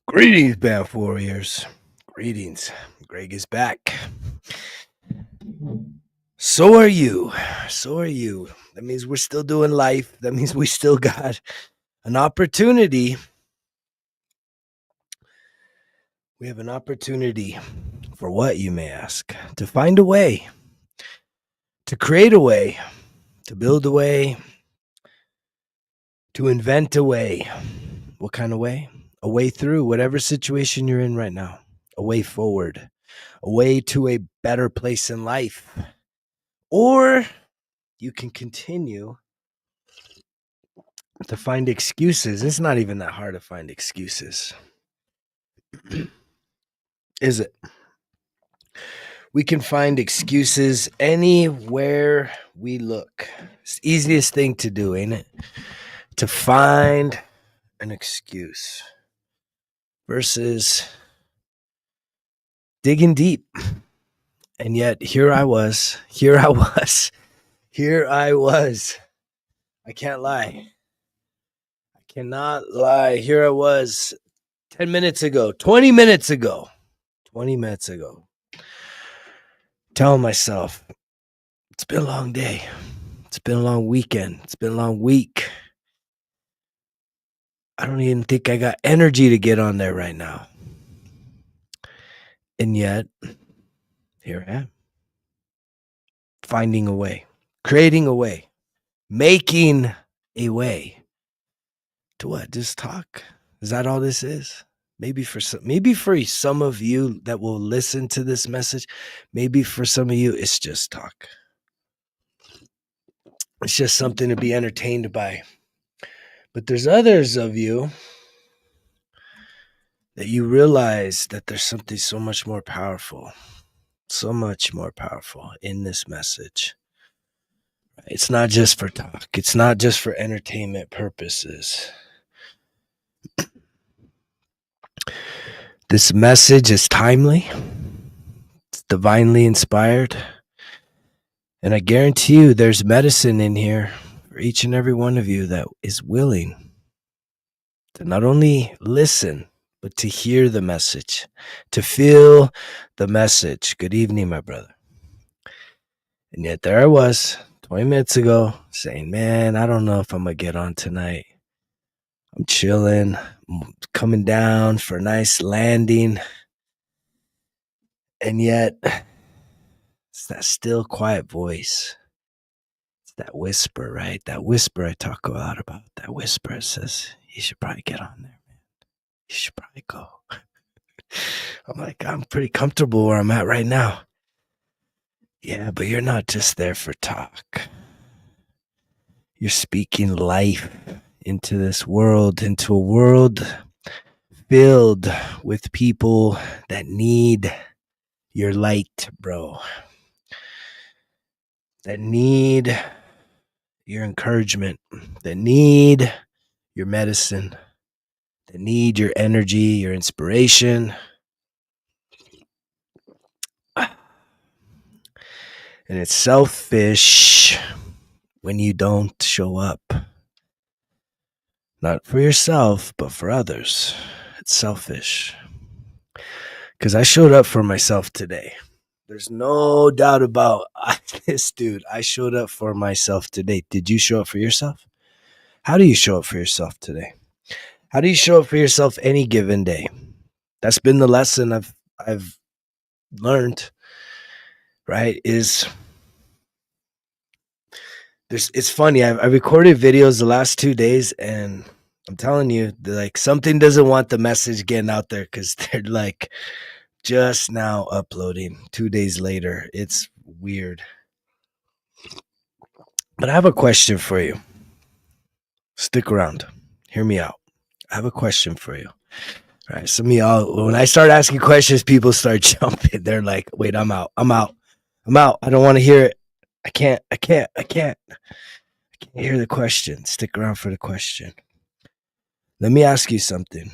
Greetings, Band Warriors. Greetings. Greg is back. So are you. So are you. That means we're still doing life. That means we still got an opportunity. We have an opportunity for what, you may ask? To find a way, to create a way, to build a way, to invent a way. What kind of way? A way through whatever situation you're in right now, a way forward, a way to a better place in life. Or you can continue to find excuses. It's not even that hard to find excuses, is it? We can find excuses anywhere we look. It's the easiest thing to do, ain't it? To find an excuse versus digging deep. And yet here I was. I can't lie. I cannot lie. Here I was 10 minutes ago, 20 minutes ago, telling myself, it's been a long day. It's been a long weekend. It's been a long week. I don't even think I got energy to get on there right now. And yet, here I am. Finding a way, creating a way, making a way. To what? Just talk? Is that all this is? Maybe for some of you that will listen to this message, maybe for some of you, it's just talk. It's just something to be entertained by. But there's others of you that you realize that there's something so much more powerful in this message. It's not just for talk. It's not just for entertainment purposes. This message is timely. It's divinely inspired. And I guarantee you there's medicine in here for each and every one of you that is willing to not only listen, but to hear the message, to feel the message. Good evening, my brother. And yet there I was 20 minutes ago saying, man, I don't know if I'm going to get on tonight. I'm chilling, coming down for a nice landing. And yet it's that still quiet voice. It's that whisper, right? That whisper I talk a lot about. That whisper says, you should probably get on there, man. You should probably go. I'm like, I'm pretty comfortable where I'm at right now. Yeah, but you're not just there for talk. You're speaking life into this world, into a world filled with people that need your light, bro. That need your encouragement, that need your medicine, that need your energy, your inspiration. And it's selfish when you don't show up. Not for yourself, but for others. It's selfish. Because I showed up for myself today. There's no doubt about this, dude. I showed up for myself today. Did you show up for yourself? How do you show up for yourself today? How do you show up for yourself any given day? That's been the lesson I've learned, right? It's funny. I recorded videos the last 2 days, and I'm telling you, like, something doesn't want the message getting out there because they're like just now uploading 2 days later. It's weird. But I have a question for you. Stick around. Hear me out. I have a question for you. All right. Some of y'all, when I start asking questions, people start jumping. They're like, wait, I'm out. I don't want to hear it. I can't hear the question. Stick around for the question. Let me ask you something.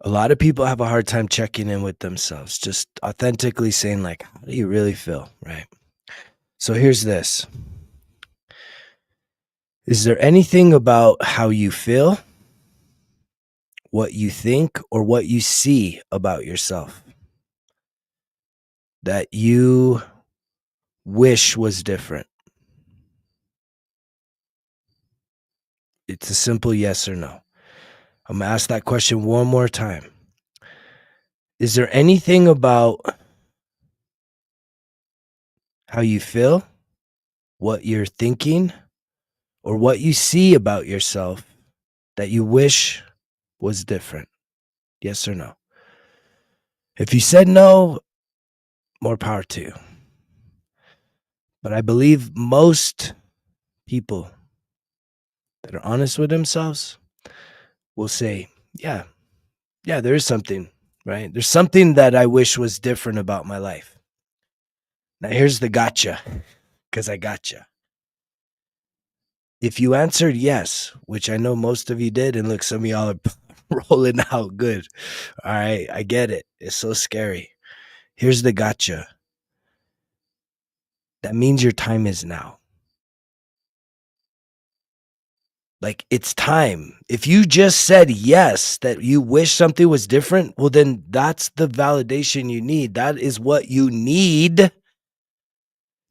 A lot of people have a hard time checking in with themselves, just authentically saying, like, how do you really feel, right? So here's this. Is there anything about how you feel, what you think, or what you see about yourself that you wish was different? It's a simple yes or no. I'm gonna ask that question one more time. Is there anything about how you feel, what you're thinking, or what you see about yourself that you wish was different? Yes or no? If you said no, more power to you. But I believe most people that are honest with themselves will say, yeah, there is something, right? There's something that I wish was different about my life. Now, here's the gotcha, because I gotcha. If you answered yes, which I know most of you did, and look, some of y'all are rolling out good. All right, I get it. It's so scary. Here's the gotcha. That means your time is now. Like, it's time. If you just said yes, that you wish something was different, well, then that's the validation you need. That is what you need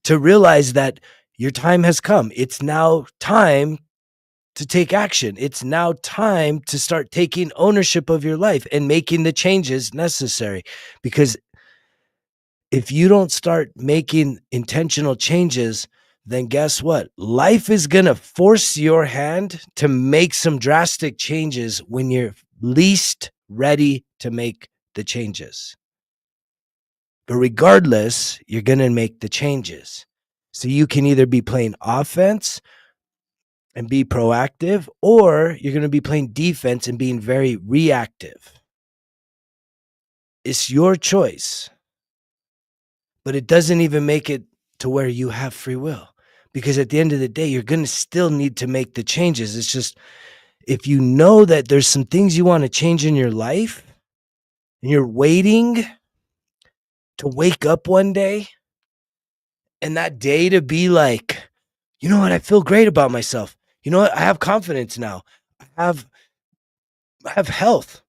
to realize that your time has come. It's now time to take action. It's now time to start taking ownership of your life and making the changes necessary. Because if you don't start making intentional changes, then guess what? Life is going to force your hand to make some drastic changes when you're least ready to make the changes. But regardless, you're going to make the changes. So you can either be playing offense and be proactive, or you're going to be playing defense and being very reactive. It's your choice. But it doesn't even make it to where you have free will, because at the end of the day, you're going to still need to make the changes. It's just, if you know that there's some things you want to change in your life and you're waiting to wake up one day and that day to be like, you know what, I feel great about myself. You know what, I have confidence now. I have health.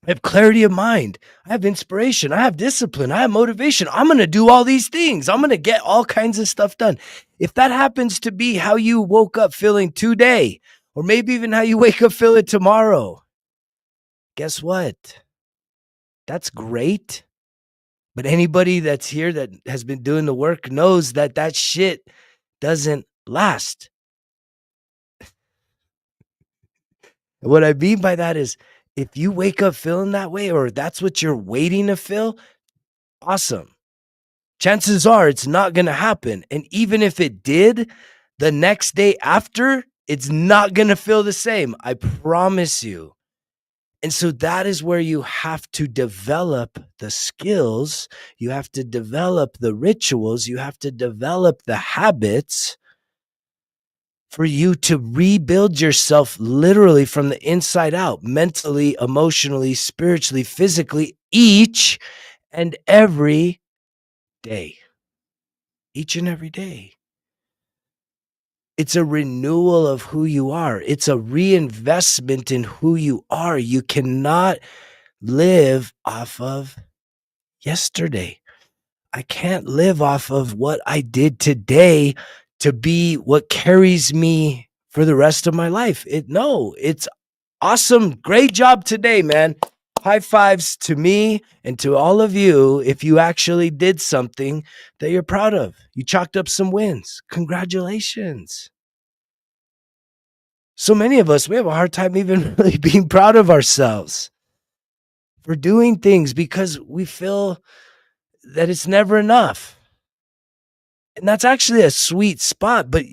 I have clarity of mind. I have inspiration. I have discipline. I have motivation. I'm going to do all these things. I'm going to get all kinds of stuff done. If that happens to be how you woke up feeling today, or maybe even how you wake up feeling tomorrow, guess what? That's great. But anybody that's here that has been doing the work knows that that shit doesn't last. And what I mean by that is, if you wake up feeling that way, or that's what you're waiting to feel, awesome. Chances are it's not going to happen. And even if it did, the next day after, it's not going to feel the same. I promise you. And so that is where you have to develop the skills. You have to develop the rituals. You have to develop the habits for you to rebuild yourself literally from the inside out, mentally, emotionally, spiritually, physically, each and every day. Each and every day. It's a renewal of who you are. It's a reinvestment in who you are. You cannot live off of yesterday. I can't live off of what I did today to be what carries me for the rest of my life. It's awesome. Great job today, man. High fives to me and to all of you if you actually did something that you're proud of. You chalked up some wins. Congratulations. So many of us, we have a hard time even really being proud of ourselves for doing things because we feel that it's never enough. And that's actually a sweet spot, but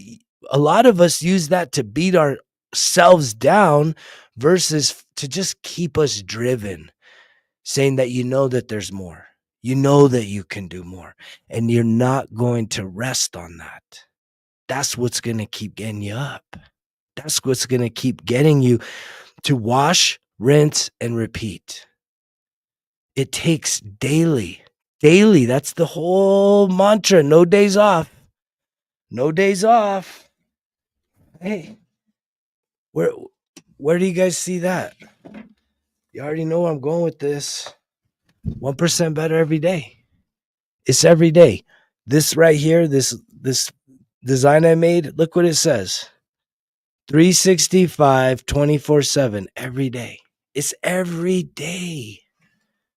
a lot of us use that to beat ourselves down versus to just keep us driven, saying that you know that there's more. You know that you can do more, and you're not going to rest on that. That's what's going to keep getting you up. That's what's going to keep getting you to wash, rinse, and repeat. It takes daily. That's the whole mantra. No days off. No days off. Hey, where do you guys see that? You already know where I'm going with this. 1% better every day. It's every day. This right here, this design I made, look what it says. 365, 24/7 every day. It's every day.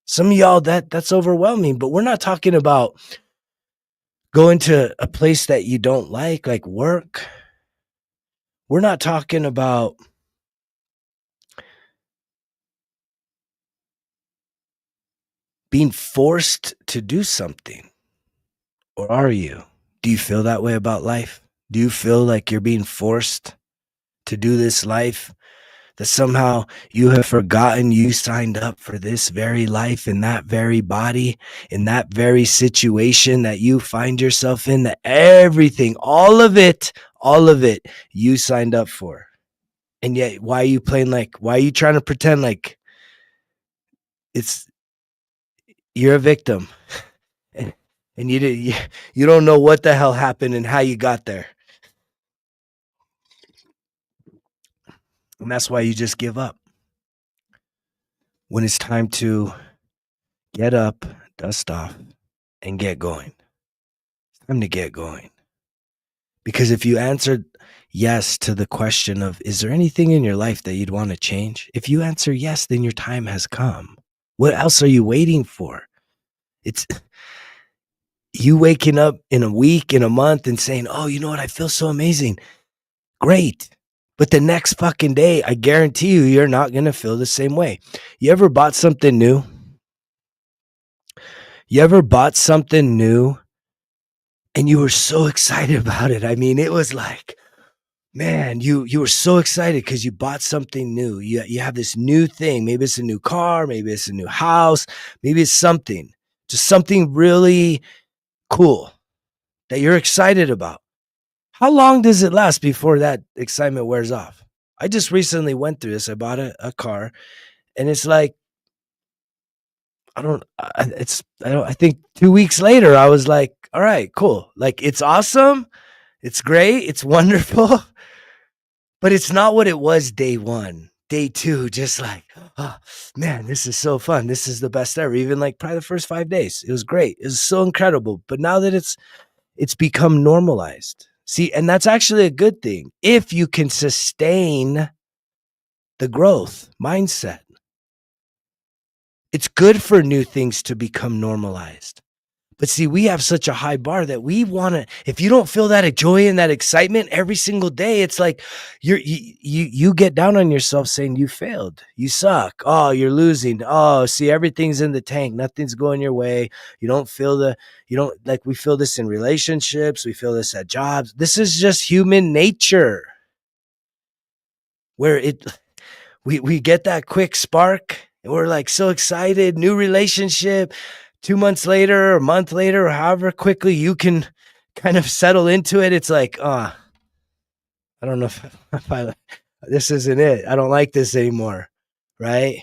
Some of y'all that's overwhelming, but we're not talking about going to a place that you don't like work. We're not talking about being forced to do something. Or are you? Do you feel that way about life? Do you feel like you're being forced to do this life? That somehow you have forgotten you signed up for this very life in that very body, in that very situation that you find yourself in, that everything, all of it, you signed up for. And yet, why are you trying to pretend like it's, you're a victim and you don't know what the hell happened and how you got there. And that's why you just give up. When it's time to get up, dust off, and get going. It's time to get going. Because if you answered yes to the question of, is there anything in your life that you'd want to change? If you answer yes, then your time has come. What else are you waiting for? It's you waking up in a week, in a month, and saying, oh, you know what? I feel so amazing. Great. But the next fucking day, I guarantee you, you're not going to feel the same way. You ever bought something new? You ever bought something new and you were so excited about it? I mean, it was like, man, you were so excited because you bought something new. You have this new thing. Maybe it's a new car. Maybe it's a new house. Maybe it's something, just something really cool that you're excited about. How long does it last before that excitement wears off? I just recently went through this. I bought a car, and it's like, I think 2 weeks later, I was like, all right, cool. Like, it's awesome. It's great. It's wonderful. But it's not what it was day one, day two. Just like, oh man, this is so fun. This is the best ever. Even like probably the first 5 days, it was great. It was so incredible. But now that it's become normalized. See, and that's actually a good thing if you can sustain the growth mindset. It's good for new things to become normalized. But see, we have such a high bar that we want to, if you don't feel that joy and that excitement every single day, it's like you get down on yourself saying you failed. You suck. Oh, you're losing. Oh, see, everything's in the tank. Nothing's going your way. You don't like, we feel this in relationships. We feel this at jobs. This is just human nature where we get that quick spark and we're like so excited, new relationship. 2 months later, or a month later, or however quickly you can kind of settle into it, it's like, I don't know if this isn't it. I don't like this anymore, right?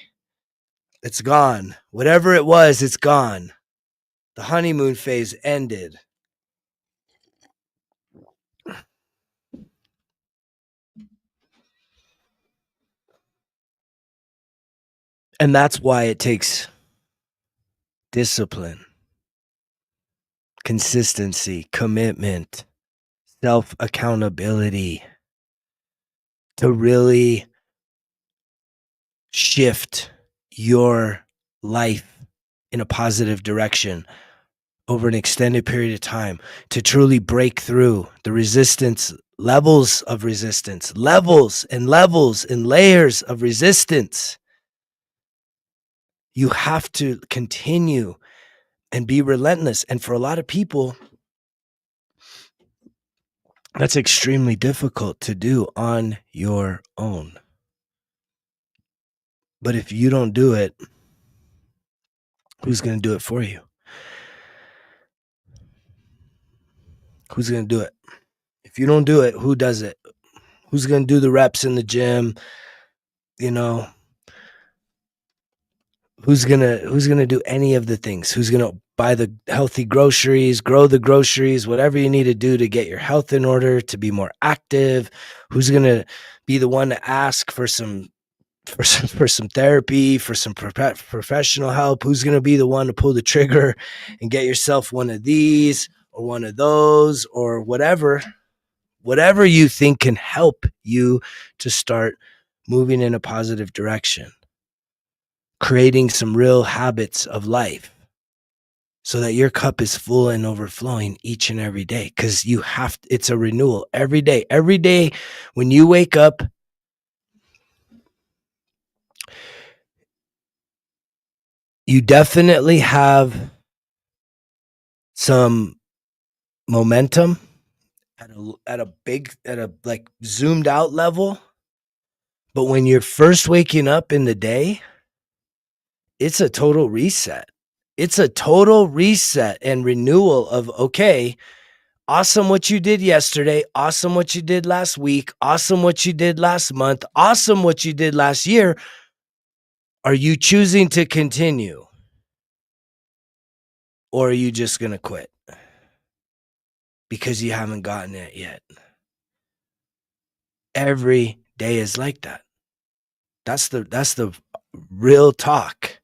It's gone. Whatever it was, it's gone. The honeymoon phase ended. And that's why it takes discipline, consistency, commitment, self-accountability to really shift your life in a positive direction over an extended period of time, to truly break through the resistance, levels and levels and layers of resistance. You have to continue and be relentless. And for a lot of people, that's extremely difficult to do on your own. But if you don't do it, who's going to do it for you? Who's going to do it? If you don't do it, who does it? Who's going to do the reps in the gym? You know, who's going to do any of the things? Who's going to buy the healthy groceries, grow the groceries, whatever you need to do to get your health in order, to be more active. Who's going to be the one to ask for some therapy, for some professional help? Who's going to be the one to pull the trigger and get yourself one of these or one of those or whatever you think can help you to start moving in a positive direction, creating some real habits of life so that your cup is full and overflowing each and every day. Because it's a renewal every day when you wake up. You definitely have some momentum at a like zoomed out level. But when you're first waking up in the day, it's a total reset. It's a total reset and renewal of, okay, awesome what you did yesterday, awesome what you did last week, awesome what you did last month, awesome what you did last year. Are you choosing to continue? Or are you just going to quit because you haven't gotten it yet? Every day is like that. That's the real talk.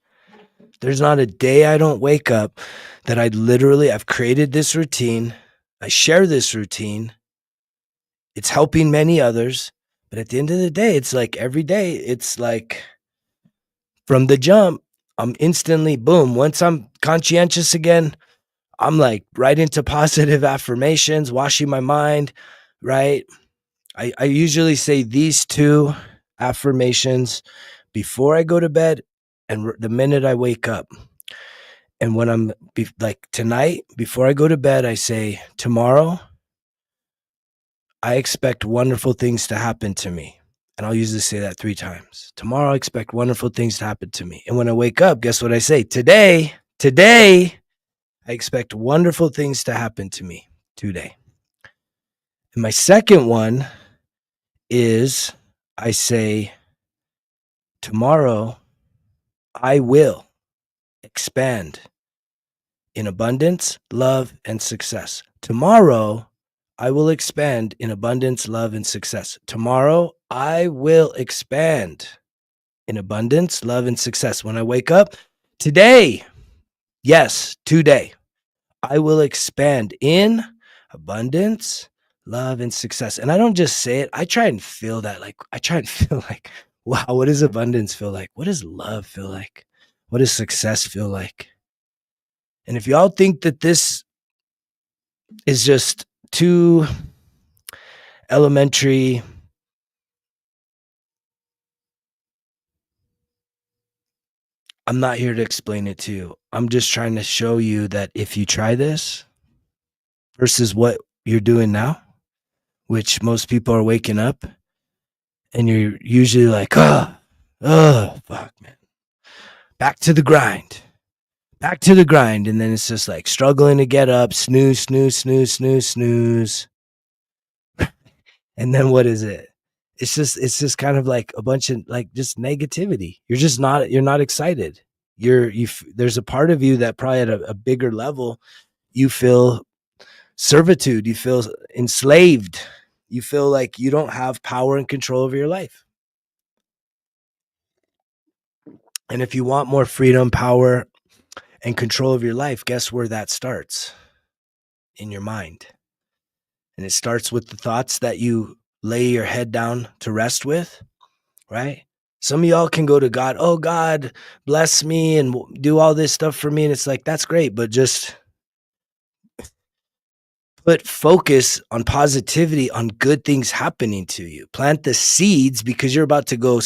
There's not a day I don't wake up that I've created this routine. I share this routine. It's helping many others. But at the end of the day, it's like every day, it's like from the jump, I'm instantly, boom. Once I'm conscientious again, I'm like right into positive affirmations, washing my mind, right? I usually say these two affirmations before I go to bed and the minute I wake up. And when I'm like tonight, before I go to bed, I say, tomorrow, I expect wonderful things to happen to me. And I'll usually say that 3 times. Tomorrow, I expect wonderful things to happen to me. And when I wake up, guess what I say? Today, I expect wonderful things to happen to me today. And my second one is I say, tomorrow, I will expand in abundance, love, and success. Tomorrow, I will expand in abundance, love, and success. Tomorrow, I will expand in abundance, love, and success. When I wake up, today, yes, today, I will expand in abundance, love, and success. And I don't just say it. I try and feel that. Wow, what does abundance feel like? What does love feel like? What does success feel like? And if y'all think that this is just too elementary, I'm not here to explain it to you. I'm just trying to show you that if you try this versus what you're doing now, which most people are waking up and you're usually like, oh, fuck, man. Back to the grind. And then it's just like struggling to get up, snooze. And then what is it? It's just kind of like a bunch of like just negativity. You're not excited. There's a part of you that probably at a bigger level, you feel servitude, you feel enslaved, you feel like you don't have power and control over your life. And if you want more freedom, power, and control of your life, guess where that starts? In your mind. And it starts with the thoughts that you lay your head down to rest with, right? Some of y'all can go to God, oh, God, bless me and do all this stuff for me. And it's like, that's great, but just put focus on positivity, on good things happening to you. Plant the seeds because you're about to go,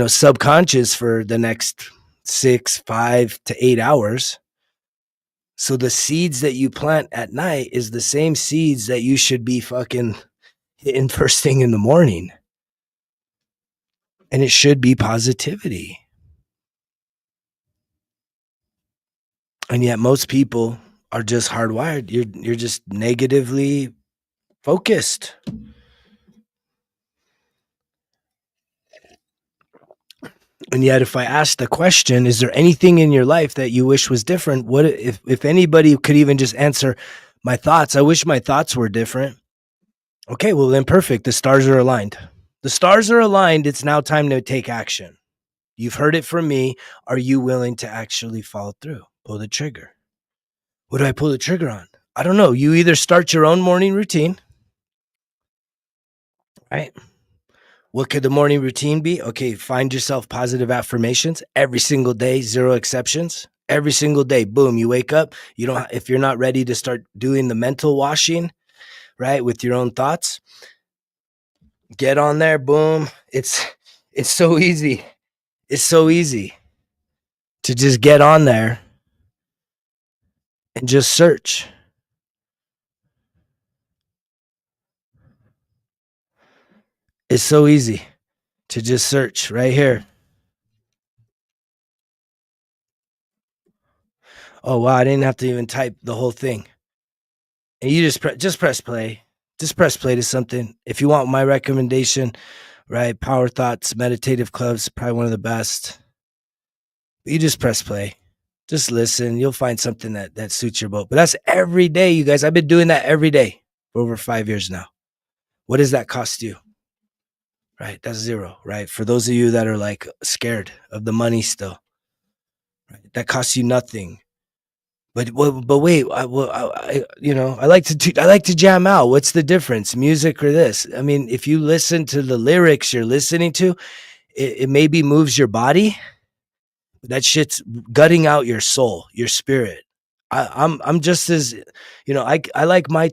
subconscious for the next 5 to 8 hours. So the seeds that you plant at night is the same seeds that you should be fucking hitting first thing in the morning. And it should be positivity. And yet most people are just hardwired. You're just negatively focused. And yet, if I ask the question, is there anything in your life that you wish was different? What if anybody could even just answer my thoughts? I wish my thoughts were different. Okay, well then perfect. The stars are aligned. The stars are aligned. It's now time to take action. You've heard it from me. Are you willing to actually follow through? Pull the trigger. What do I pull the trigger on? I don't know. You either start your own morning routine, right? What could the morning routine be? Okay, find yourself positive affirmations every single day, zero exceptions. Every single day, boom, you wake up. You don't if you're not ready to start doing the mental washing, right, with your own thoughts, get on there, boom. It's so easy. It's so easy to just get on there and just search. It's so easy to just search right here. Oh wow, I didn't have to even type the whole thing. And you just press play. Just press play to something. If you want my recommendation, right? Power Thoughts Meditative Club's probably one of the best. You just press play. Just listen. You'll find something that suits your boat. But that's every day, you guys. I've been doing that every day for over 5 years now. What does that cost you? Right? That's zero, right? For those of you that are like scared of the money still, right? That costs you nothing. But wait, I like to jam out. What's the difference, music or this? I mean, if you listen to the lyrics you're listening to, it maybe moves your body. That shit's gutting out your soul, your spirit. I'm just as, I like my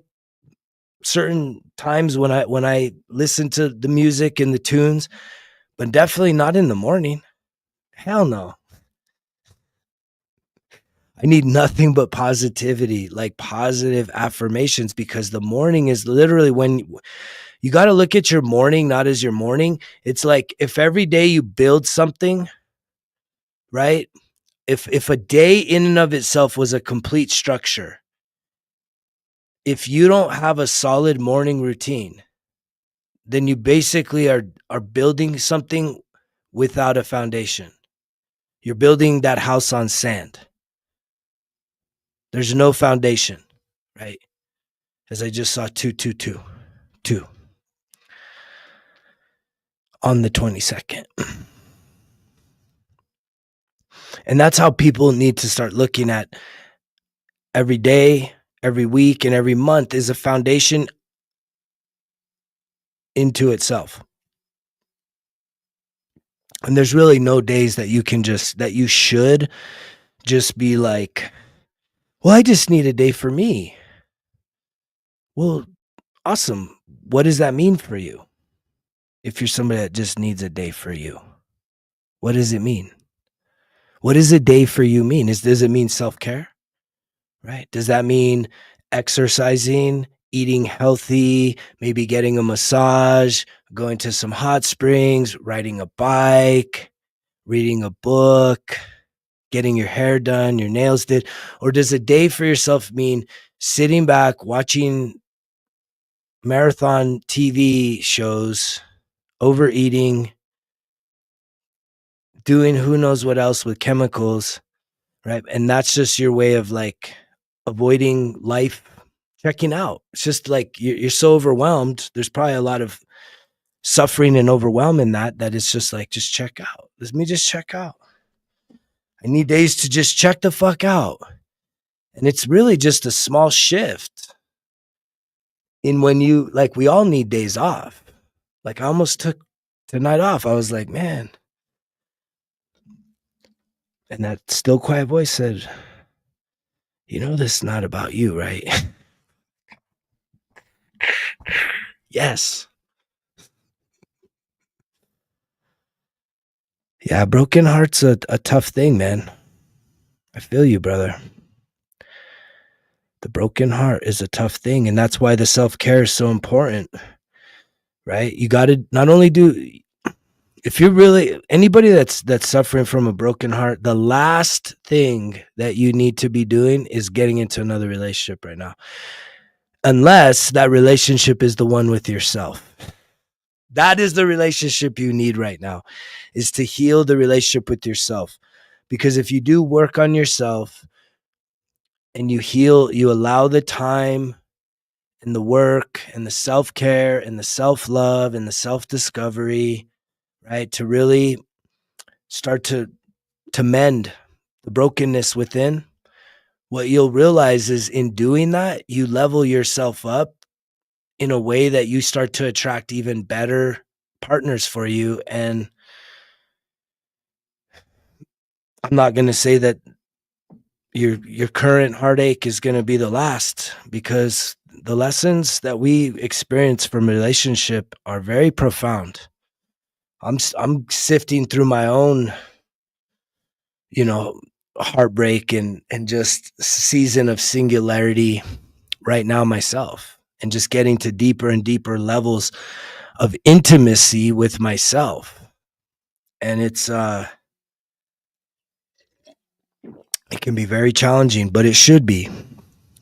certain times when I listen to the music and the tunes, but definitely not in the morning. Hell no. I need nothing but positivity, like positive affirmations, because the morning is literally when you got to look at your morning, not as your morning. It's like if every day you build something, right? If a day in and of itself was a complete structure, if you don't have a solid morning routine, then you basically are building something without a foundation. You're building that house on sand. There's no foundation, right? As I just saw 2 on the 22nd. And that's how people need to start looking at every day, every week, and every month is a foundation into itself. And there's really no days that you should just be like, well, I just need a day for me. Well, awesome. What does that mean for you? If you're somebody that just needs a day for you, what does it mean? What does a day for you mean? Does it mean self-care? Right? Does that mean exercising, eating healthy, maybe getting a massage, going to some hot springs, riding a bike, reading a book, getting your hair done, your nails did? Or does a day for yourself mean sitting back, watching marathon TV shows, overeating, doing who knows what else with chemicals, right? And that's just your way of like avoiding life, checking out. It's just like you're so overwhelmed. There's probably a lot of suffering and overwhelm in that it's just like, just check out. Let me just check out. I need days to just check the fuck out. And it's really just a small shift in when you, like, we all need days off. Like I almost took tonight off. I was like, man. And that still quiet voice said, this is not about you, right? Yes. Yeah, broken heart's a tough thing, man. I feel you, brother. The broken heart is a tough thing, and that's why the self-care is so important, right? You got to not only if you're really anybody that's suffering from a broken heart, the last thing that you need to be doing is getting into another relationship right now. Unless that relationship is the one with yourself. That is the relationship you need right now, is to heal the relationship with yourself. Because if you do work on yourself and you heal, you allow the time and the work and the self-care and the self-love and the self-discovery, right, to really start to mend the brokenness within, what you'll realize is in doing that, you level yourself up in a way that you start to attract even better partners for you. And I'm not going to say that your current heartache is going to be the last, because the lessons that we experience from relationship are very profound. I'm sifting through my own, you know, heartbreak and just season of singularity right now myself, and just getting to deeper and deeper levels of intimacy with myself. And it can be very challenging, but it should be.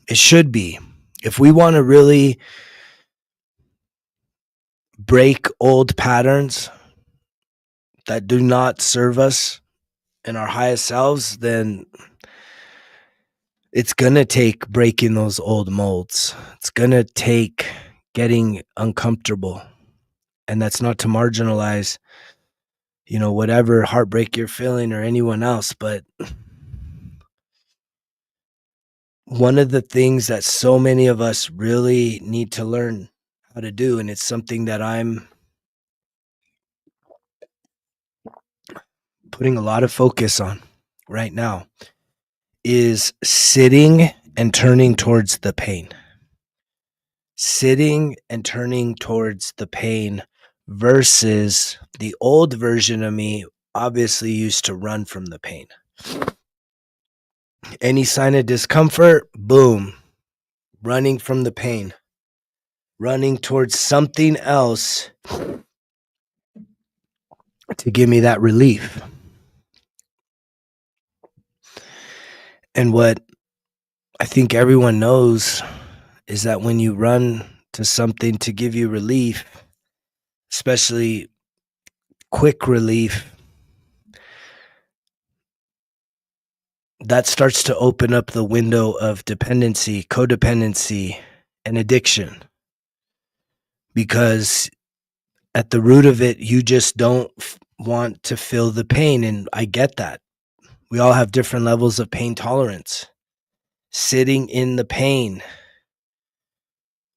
It should be. If we want to really break old patterns that do not serve us and our highest selves, then it's going to take breaking those old molds. It's going to take getting uncomfortable. And that's not to marginalize, whatever heartbreak you're feeling or anyone else. But one of the things that so many of us really need to learn how to do, and it's something that I'm putting a lot of focus on right now, is sitting and turning towards the pain. Sitting and turning towards the pain versus the old version of me obviously used to run from the pain. Any sign of discomfort, boom, running from the pain, running towards something else to give me that relief. And what I think everyone knows is that when you run to something to give you relief, especially quick relief, that starts to open up the window of dependency, codependency, and addiction. Because at the root of it, you just don't want to feel the pain. And I get that. We all have different levels of pain tolerance. Sitting in the pain,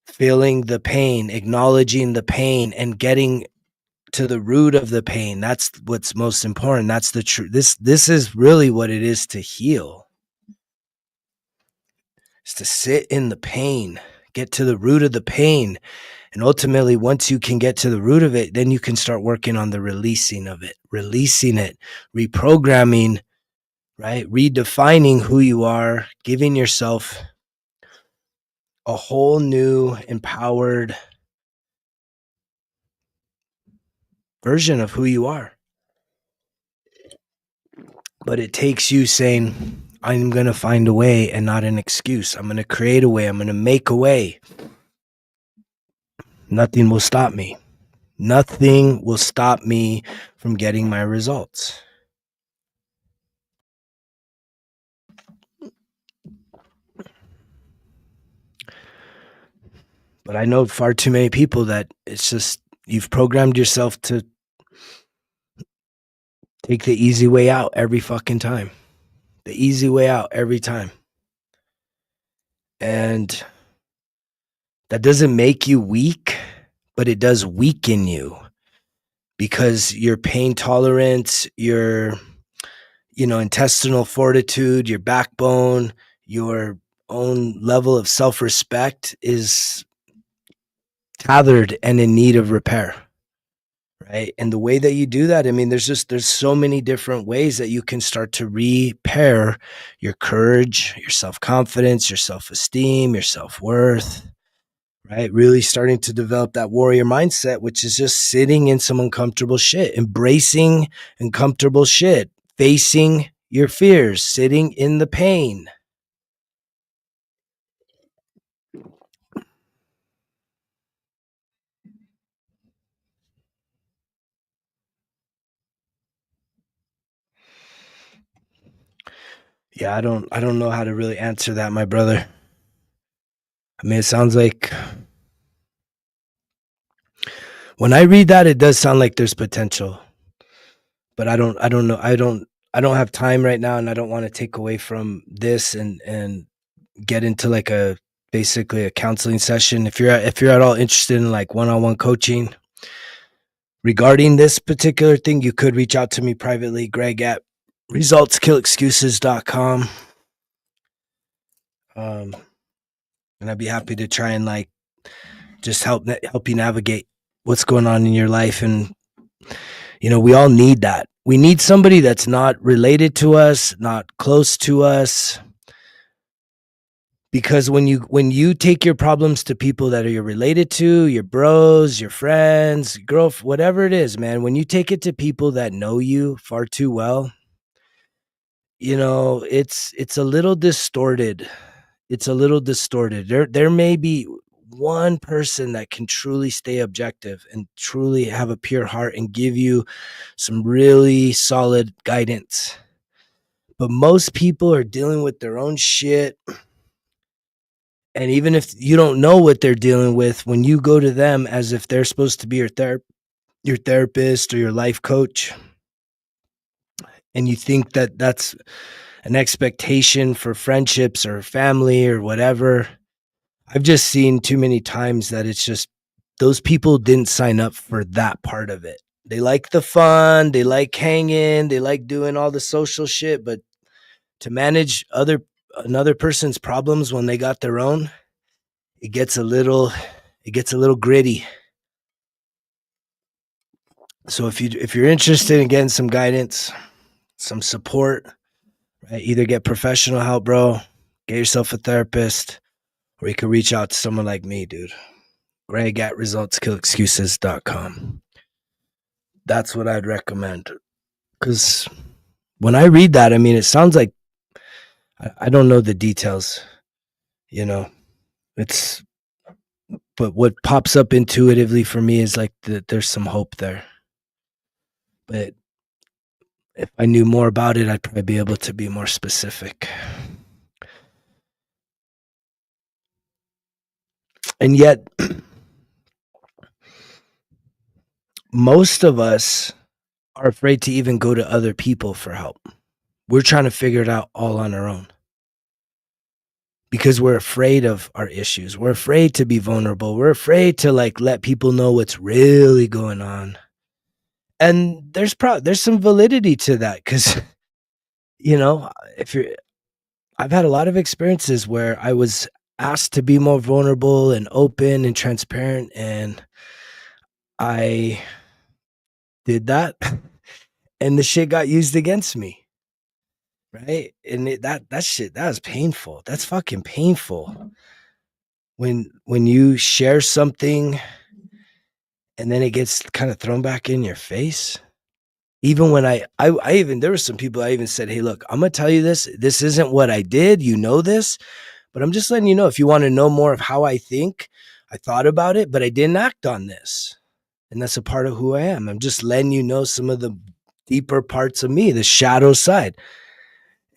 feeling the pain, acknowledging the pain, and getting to the root of the pain. That's what's most important. That's the truth. This is really what it is to heal. It's to sit in the pain, get to the root of the pain. And ultimately, once you can get to the root of it, then you can start working on the releasing of it, reprogramming, right? Redefining who you are, giving yourself a whole new empowered version of who you are. But it takes you saying, I'm going to find a way and not an excuse. I'm going to create a way. I'm going to make a way. Nothing will stop me. Nothing will stop me from getting my results. But I know far too many people that it's just, you've programmed yourself to take the easy way out every fucking time. The easy way out every time. And that doesn't make you weak, but it does weaken you, because your pain tolerance, your intestinal fortitude, your backbone, your own level of self-respect is tethered and in need of repair, right? And the way that you do that, I mean, there's so many different ways that you can start to repair your courage, your self-confidence, your self-esteem, your self-worth, right? Really starting to develop that warrior mindset, which is just sitting in some uncomfortable shit, embracing uncomfortable shit, facing your fears, sitting in the pain. Yeah, I don't know how to really answer that, my brother. I mean, it sounds like when I read that, it does sound like there's potential, but I don't know. I don't have time right now, and I don't want to take away from this and get into like a basically a counseling session. If you're at all interested in like one-on-one coaching regarding this particular thing, you could reach out to me privately, Greg at resultskillexcuses.com. Um, and I'd be happy to try and like just help you navigate what's going on in your life. And we all need that. We need somebody that's not related to us, not close to us, because when you take your problems to people that are you're related to, your bros, your friends, girl, whatever it is, man, when you take it to people that know you far too well, it's a little distorted. It's a little distorted. There may be one person that can truly stay objective and truly have a pure heart and give you some really solid guidance. But most people are dealing with their own shit. And even if you don't know what they're dealing with, when you go to them as if they're supposed to be your therapist or your life coach, and you think that that's an expectation for friendships or family or whatever, I've just seen too many times that it's just those people didn't sign up for that part of it. They like the fun, they like hanging, they like doing all the social shit, but to manage another person's problems when they got their own, it gets a little gritty. So if you're interested in getting some guidance, some support, right? Either get professional help, bro, get yourself a therapist, or you can reach out to someone like me, dude. Greg at resultskillexcuses.com. That's what I'd recommend. Because when I read that, I mean, it sounds like I don't know the details, you know. It's but what pops up intuitively for me is like there's some hope there. But if I knew more about it, I'd probably be able to be more specific. And yet, most of us are afraid to even go to other people for help. We're trying to figure it out all on our own because we're afraid of our issues. We're afraid to be vulnerable. We're afraid to like let people know what's really going on. And there's some validity to that because you know if you're I've had a lot of experiences where I was asked to be more vulnerable and open and transparent, and I did that, and the shit got used against me, right? And that shit, that was painful. That's fucking painful. When you share something and then it gets kind of thrown back in your face. Even when I even there were some people I even said, "Hey, look, I'm gonna tell you this. This isn't what I did. You know this, but I'm just letting you know if you want to know more of how I think, I thought about it, but I didn't act on this. And that's a part of who I am. I'm just letting you know some of the deeper parts of me, the shadow side."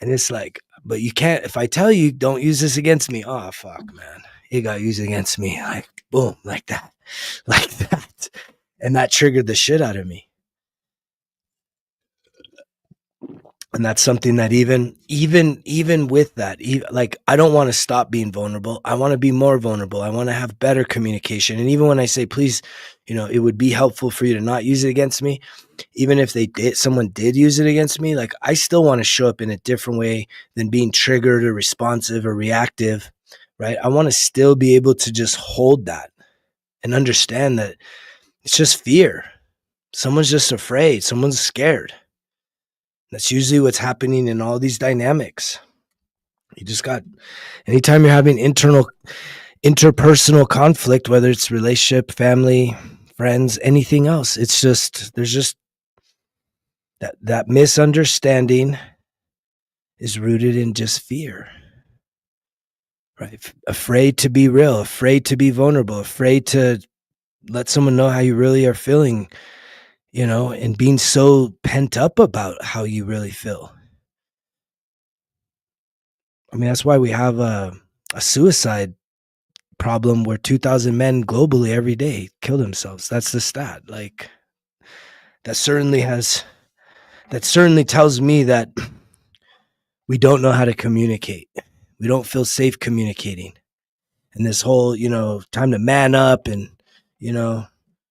And it's like, but you can't, if I tell you, don't use this against me. Oh, fuck, man. It got used against me. Like, boom, like that, like that. And that triggered the shit out of me. And that's something that even with that, like I don't want to stop being vulnerable. I want to be more vulnerable. I want to have better communication. And even when I say, please, it would be helpful for you to not use it against me, even if someone did use it against me, like I still want to show up in a different way than being triggered or responsive or reactive, right? I want to still be able to just hold that and understand that it's just fear. Someone's just afraid. Someone's scared. That's usually what's happening in all these dynamics. You just got, anytime you're having interpersonal conflict, whether it's relationship, family, friends, anything else, there's just that misunderstanding is rooted in just fear, right? Afraid to be real, afraid to be vulnerable, afraid to let someone know how you really are feeling, and being so pent up about how you really feel. I mean, that's why we have a suicide problem where 2,000 men globally every day kill themselves. That's the stat. Like, that certainly tells me that we don't know how to communicate. We don't feel safe communicating. And this whole, time to man up and,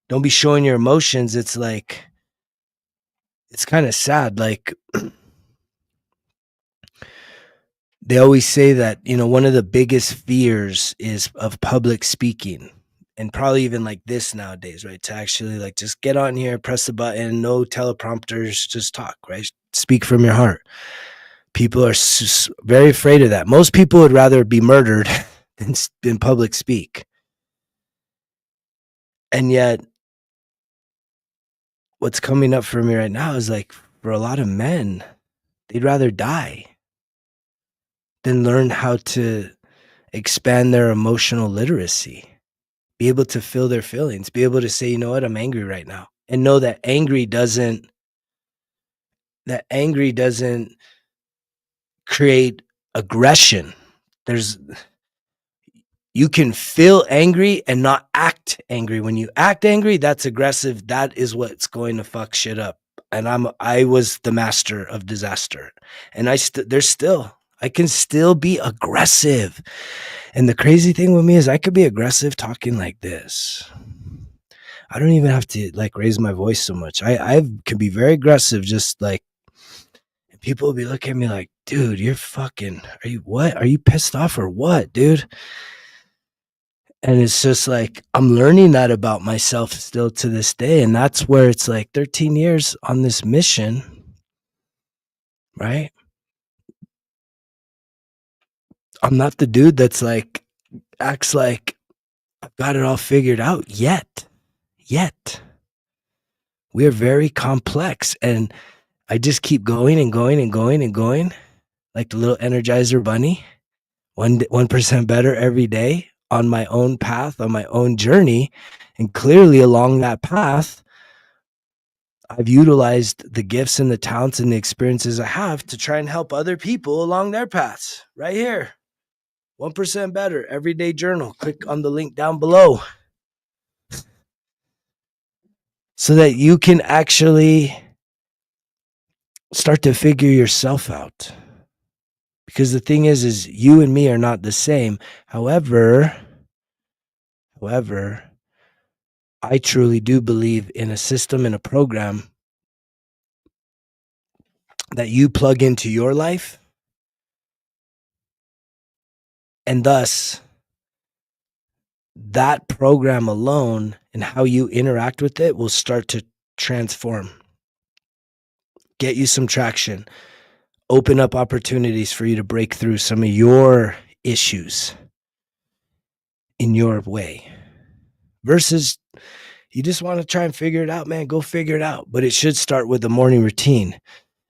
don't be showing your emotions. It's like, it's kind of sad. Like, they always say that, one of the biggest fears is of public speaking, and probably even like this nowadays, right? To actually like just get on here, press the button, no teleprompters, just talk, right? Speak from your heart. People are very afraid of that. Most people would rather be murdered than public speak. And yet, what's coming up for me right now is like, for a lot of men, they'd rather die than learn how to expand their emotional literacy, be able to feel their feelings, be able to say, you know what, I'm angry right now, and know that angry doesn't create aggression. You can feel angry and not act angry. When you act angry, that's aggressive. That is what's going to fuck shit up. And I was the master of disaster. And I can still be aggressive. And the crazy thing with me is I could be aggressive talking like this. I don't even have to like raise my voice so much. I can be very aggressive, just like, people will be looking at me like, dude, you're fucking, are you pissed off or what, dude? And it's just like, I'm learning that about myself still to this day. And that's where it's like 13 years on this mission, right? I'm not the dude that's like, acts like I've got it all figured out yet. We are very complex. And I just keep going and going and going and going, like the little Energizer bunny, 1% better every day on my own path, on my own journey. And clearly along that path, I've utilized the gifts and the talents and the experiences I have to try and help other people along their paths. Right here, 1% better everyday journal. Click on the link down below so that you can actually start to figure yourself out. Because the thing is you and me are not the same. However, I truly do believe in a system and a program that you plug into your life, and thus that program alone and how you interact with it will start to transform, get you some traction, open up opportunities for you to break through some of your issues in your way. Versus you just want to try and figure it out, man, go figure it out. But it should start with the morning routine.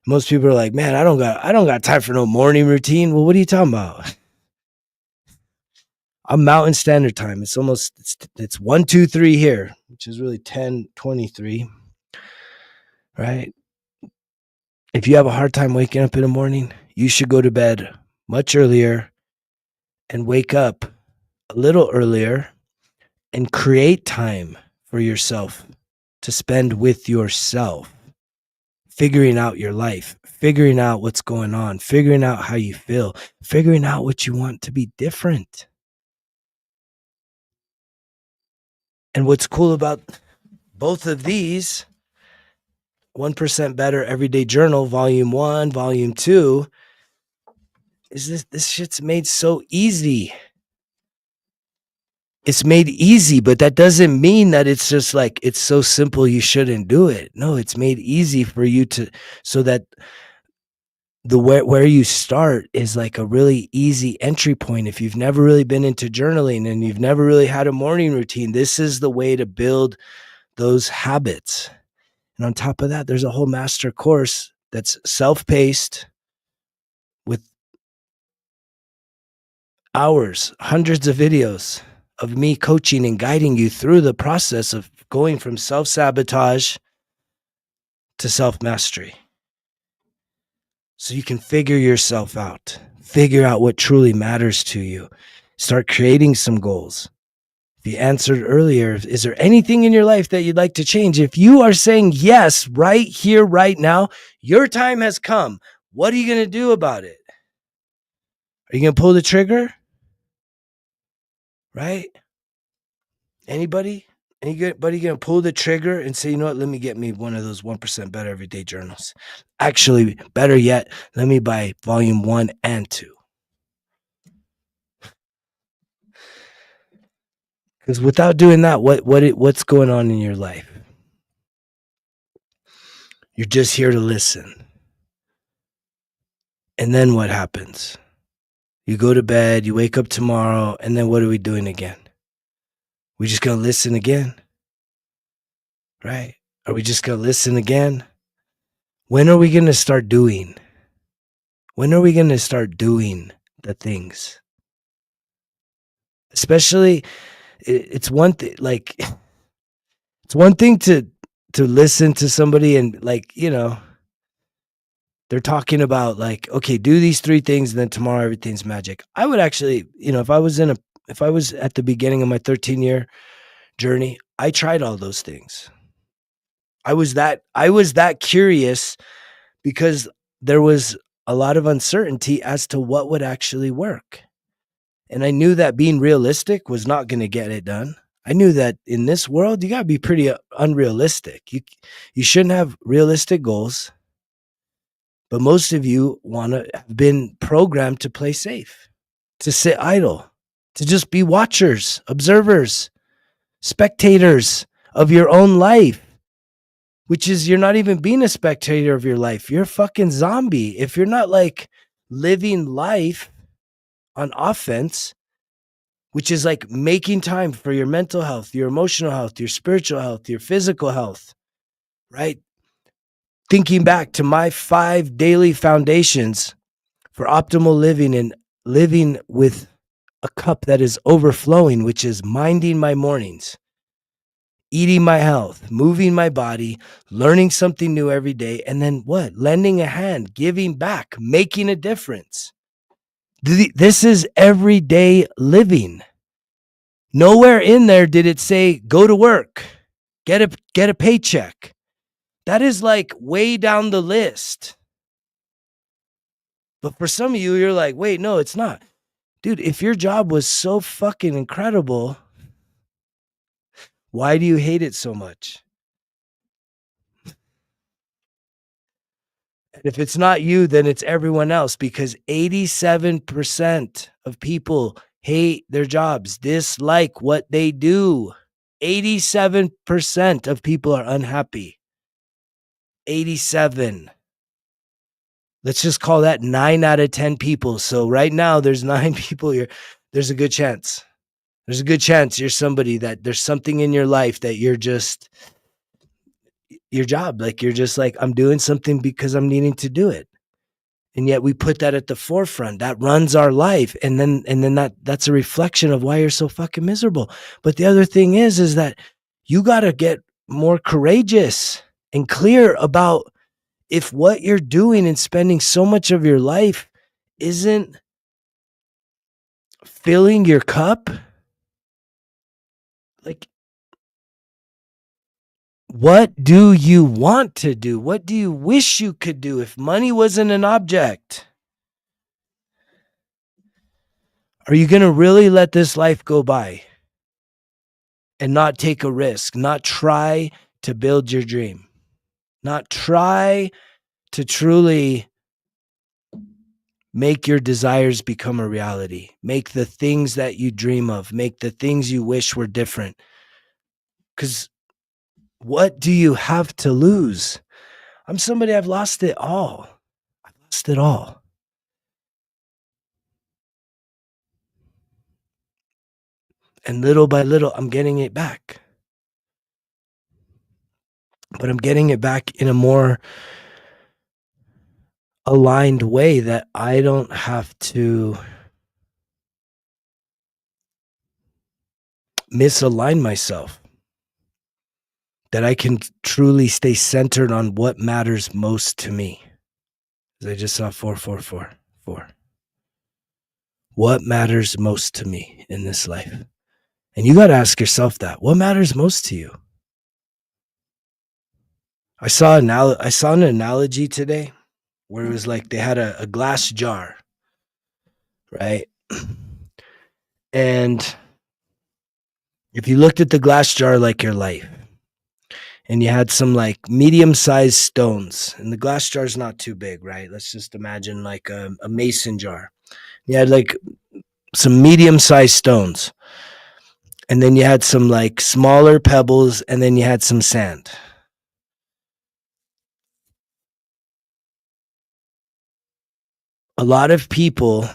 Most people are like, man, I don't got time for no morning routine. Well, what are you talking about? I'm Mountain Standard Time. It's 1:23 here, which is really 10:23, right? If you have a hard time waking up in the morning, you should go to bed much earlier and wake up a little earlier and create time for yourself to spend with yourself, figuring out your life, figuring out what's going on, figuring out how you feel, figuring out what you want to be different. And what's cool about both of these, 1% Better Everyday Journal, Volume 1, Volume 2, is this shit's made so easy. It's made easy, but that doesn't mean that it's just like, it's so simple you shouldn't do it. No, it's made easy for you so that where you start is like a really easy entry point. If you've never really been into journaling and you've never really had a morning routine, this is the way to build those habits. And on top of that, there's a whole master course that's self-paced with hours, hundreds of videos of me coaching and guiding you through the process of going from self-sabotage to self-mastery. so you can figure yourself out, figure out what truly matters to you, start creating some goals. If you answered earlier, is there anything in your life that you'd like to change? If you are saying yes right here, right now, your time has come. What are you going to do about it? Are you going to pull the trigger? Right? Anybody? Anybody going to pull the trigger and say, you know what, let me get me one of those 1% Better Everyday Journals. Actually, better yet, let me buy volume 1 and 2. Because without doing that, what's going on in your life? You're just here to listen. And then what happens? You go to bed, you wake up tomorrow, and then what are we doing again? We just going to listen again? Right? Are we just going to listen again? When are we going to start doing? When are we going to start doing the things? Especially, it's one thing, like, it's one thing to listen to somebody and, like, you know, they're talking about, like, okay, do these 3 things and then tomorrow everything's magic. I would actually, you know, if I was at the beginning of my 13-year journey, I tried all those things. I was that curious because there was a lot of uncertainty as to what would actually work. And I knew that being realistic was not going to get it done. I knew that in this world, you got to be pretty unrealistic. You shouldn't have realistic goals. But most of you have been programmed to play safe, to sit idle, to just be watchers, observers, spectators of your own life, which is you're not even being a spectator of your life. You're a fucking zombie. If you're not like living life on offense, which is like making time for your mental health, your emotional health, your spiritual health, your physical health, right? Thinking back to my 5 daily foundations for optimal living and living with a cup that is overflowing, which is minding my mornings, eating my health, moving my body, learning something new every day, and then what? Lending a hand, giving back, making a difference. This is everyday living. Nowhere in there did it say go to work, get a paycheck. That is like way down the list. But for some of you, you're like, wait, no, it's not. Dude, if your job was so fucking incredible, why do you hate it so much? And if it's not you, then it's everyone else, because 87% of people hate their jobs, dislike what they do. 87% of people are unhappy. 87. Let's just call that 9 out of 10 people. So right now there's 9 people here. There's a good chance. There's a good chance you're somebody that there's something in your life that you're just your job. Like you're just like, I'm doing something because I'm needing to do it. And yet we put that at the forefront. That runs our life. And then that's a reflection of why you're so fucking miserable. But the other thing is that you got to get more courageous and clear about if what you're doing and spending so much of your life isn't filling your cup. Like, what do you want to do? What do you wish you could do if money wasn't an object? Are you going to really let this life go by and not take a risk, not try to build your dream, not try to truly make your desires become a reality, make the things that you dream of, make the things you wish were different? Because what do you have to lose? I'm somebody, I've lost it all. I've lost it all. And little by little, I'm getting it back. But I'm getting it back in a more aligned way that I don't have to misalign myself. That I can truly stay centered on what matters most to me. I just saw 4. What matters most to me in this life? And you got to ask yourself that. What matters most to you? I saw an analogy today where it was like they had a glass jar, right? And if you looked at the glass jar like your life, and you had some like medium-sized stones, and the glass jar is not too big, right? Let's just imagine like a mason jar. You had like some medium-sized stones, and then you had some like smaller pebbles, and then you had some sand. A lot of people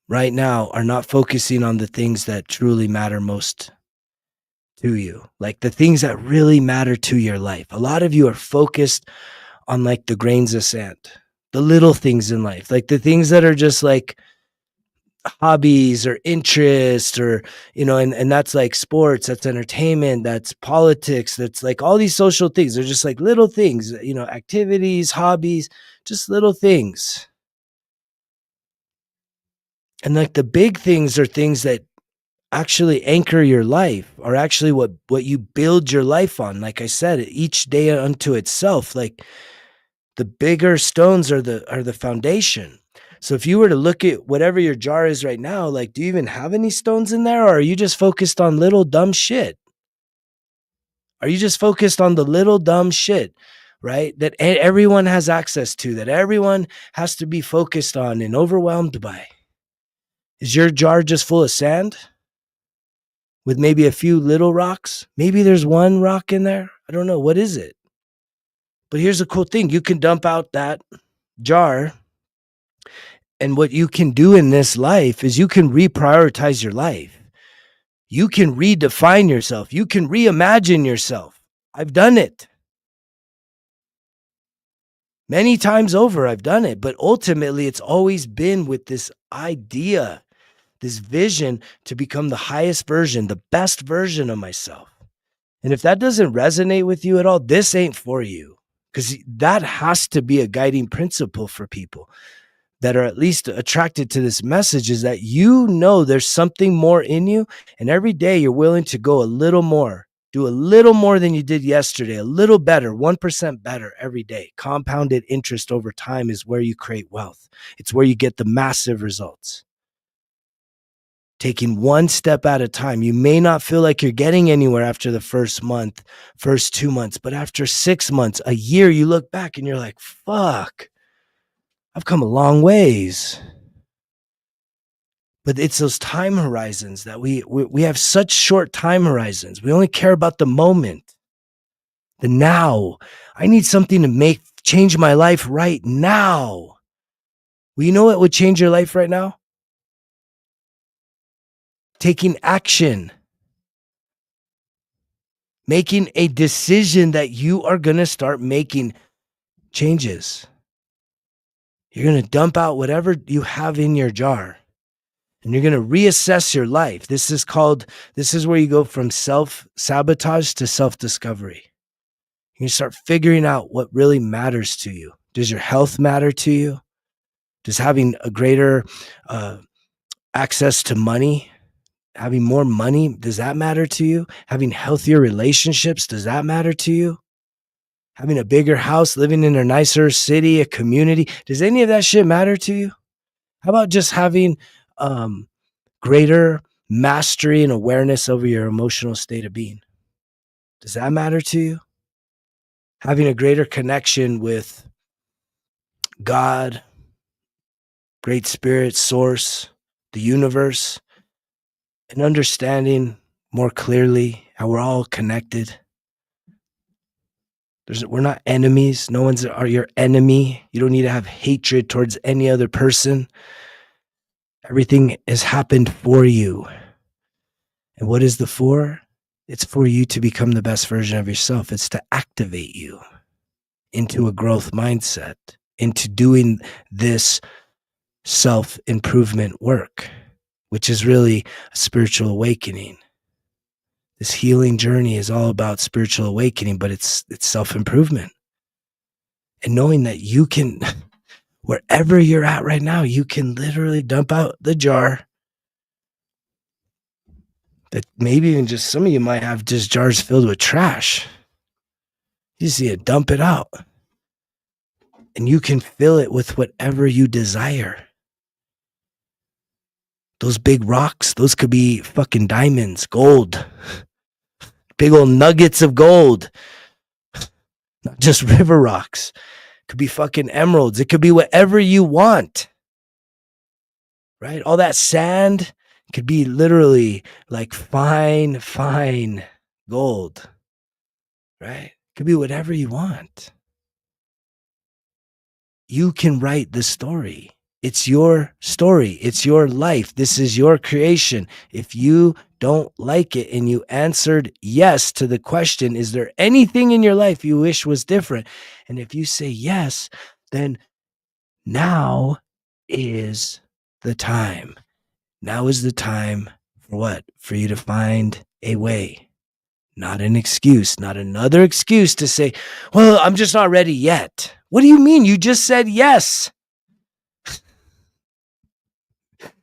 right now are not focusing on the things that truly matter most to you, like the things that really matter to your life. A lot of you are focused on like the grains of sand, the little things in life, like the things that are just like hobbies or interests, or and that's like sports, that's entertainment, that's politics, that's like all these social things. They're just like little things, activities, hobbies, just little things. And like the big things are things that actually anchor your life, or actually what you build your life on. Like I said, each day unto itself. Like the bigger stones are the foundation. So if you were to look at whatever your jar is right now, like, do you even have any stones in there, or are you just focused on little dumb shit? Are you just focused on the little dumb shit, right? That everyone has access to, that everyone has to be focused on and overwhelmed by? Is your jar just full of sand with maybe a few little rocks? Maybe there's one rock in there. I don't know. What is it? But here's the cool thing. You can dump out that jar, and what you can do in this life is you can reprioritize your life. You can redefine yourself. You can reimagine yourself. I've done it. Many times over, I've done it. But ultimately, it's always been with this idea, this vision to become the highest version, the best version of myself. And if that doesn't resonate with you at all, this ain't for you. Because that has to be a guiding principle for people that are at least attracted to this message, is that there's something more in you, and every day you're willing to go a little more, do a little more than you did yesterday, a little better, 1% better every day. Compounded interest over time is where you create wealth. It's where you get the massive results. Taking one step at a time. You may not feel like you're getting anywhere after the first month, first 2 months, but after 6 months, a year, you look back and you're like, fuck, I've come a long ways. But it's those time horizons that we have such short time horizons. We only care about the moment, the now. I need something to change my life right now. Well, you know what would change your life right now? Taking action. Making a decision that you are going to start making changes. You're going to dump out whatever you have in your jar, and you're going to reassess your life. This is where you go from self-sabotage to self-discovery. You start figuring out what really matters to you. Does your health matter to you? Does having a greater access to money, having more money, does that matter to you? Having healthier relationships, does that matter to you? Having a bigger house, living in a nicer city, a community, does any of that shit matter to you? How about just having greater mastery and awareness over your emotional state of being? Does that matter to you? Having a greater connection with God, Great Spirit, Source, the universe, and understanding more clearly how we're all connected. We're not enemies. No one's your enemy. You don't need to have hatred towards any other person. Everything has happened for you. And what is the for? It's for you to become the best version of yourself. It's to activate you into a growth mindset, into doing this self-improvement work, which is really a spiritual awakening. This healing journey is all about spiritual awakening, but it's self-improvement. And knowing that Wherever you're at right now, you can literally dump out the jar. That maybe even just some of you might have just jars filled with trash. You see it, dump it out. And you can fill it with whatever you desire. Those big rocks, those could be fucking diamonds, gold, big old nuggets of gold, not just river rocks. It could be fucking emeralds. It could be whatever you want, right? All that sand could be literally like fine, fine gold, right? It could be whatever you want. You can write the story. It's your story. It's your life. This is your creation. If you don't like it and you answered yes to the question, is there anything in your life you wish was different? And if you say yes, then now is the time. Now is the time for what? For you to find a way. Not an excuse, not another excuse to say, well, I'm just not ready yet. What do you mean? You just said yes.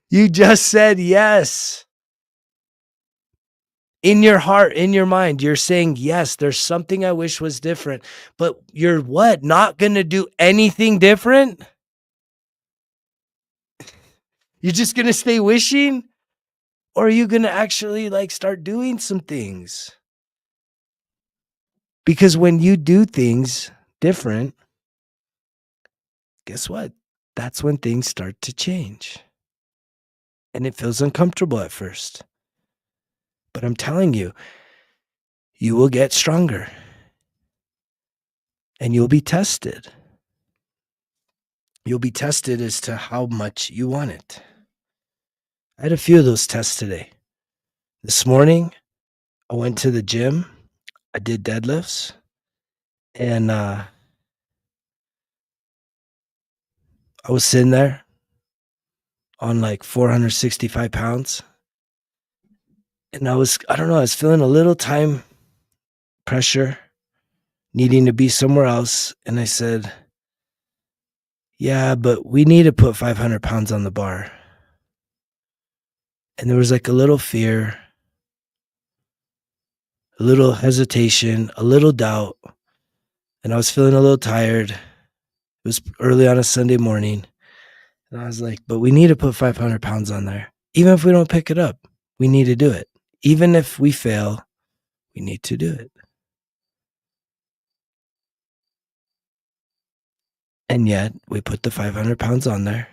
You just said yes. In your heart, in your mind, you're saying, yes, there's something I wish was different. But you're what? Not going to do anything different? You're just going to stay wishing? Or are you going to actually like start doing some things? Because when you do things different, guess what? That's when things start to change. And it feels uncomfortable at first. But I'm telling you, you will get stronger. And you'll be tested. You'll be tested as to how much you want it. I had a few of those tests today. This morning, I went to the gym. I did deadlifts. And I was sitting there on like 465 pounds. And I was feeling a little time pressure, needing to be somewhere else. And I said, yeah, but we need to put 500 pounds on the bar. And there was like a little fear, a little hesitation, a little doubt. And I was feeling a little tired. It was early on a Sunday morning. And I was like, but we need to put 500 pounds on there. Even if we don't pick it up, we need to do it. Even if we fail, we need to do it. And yet we put the 500 pounds on there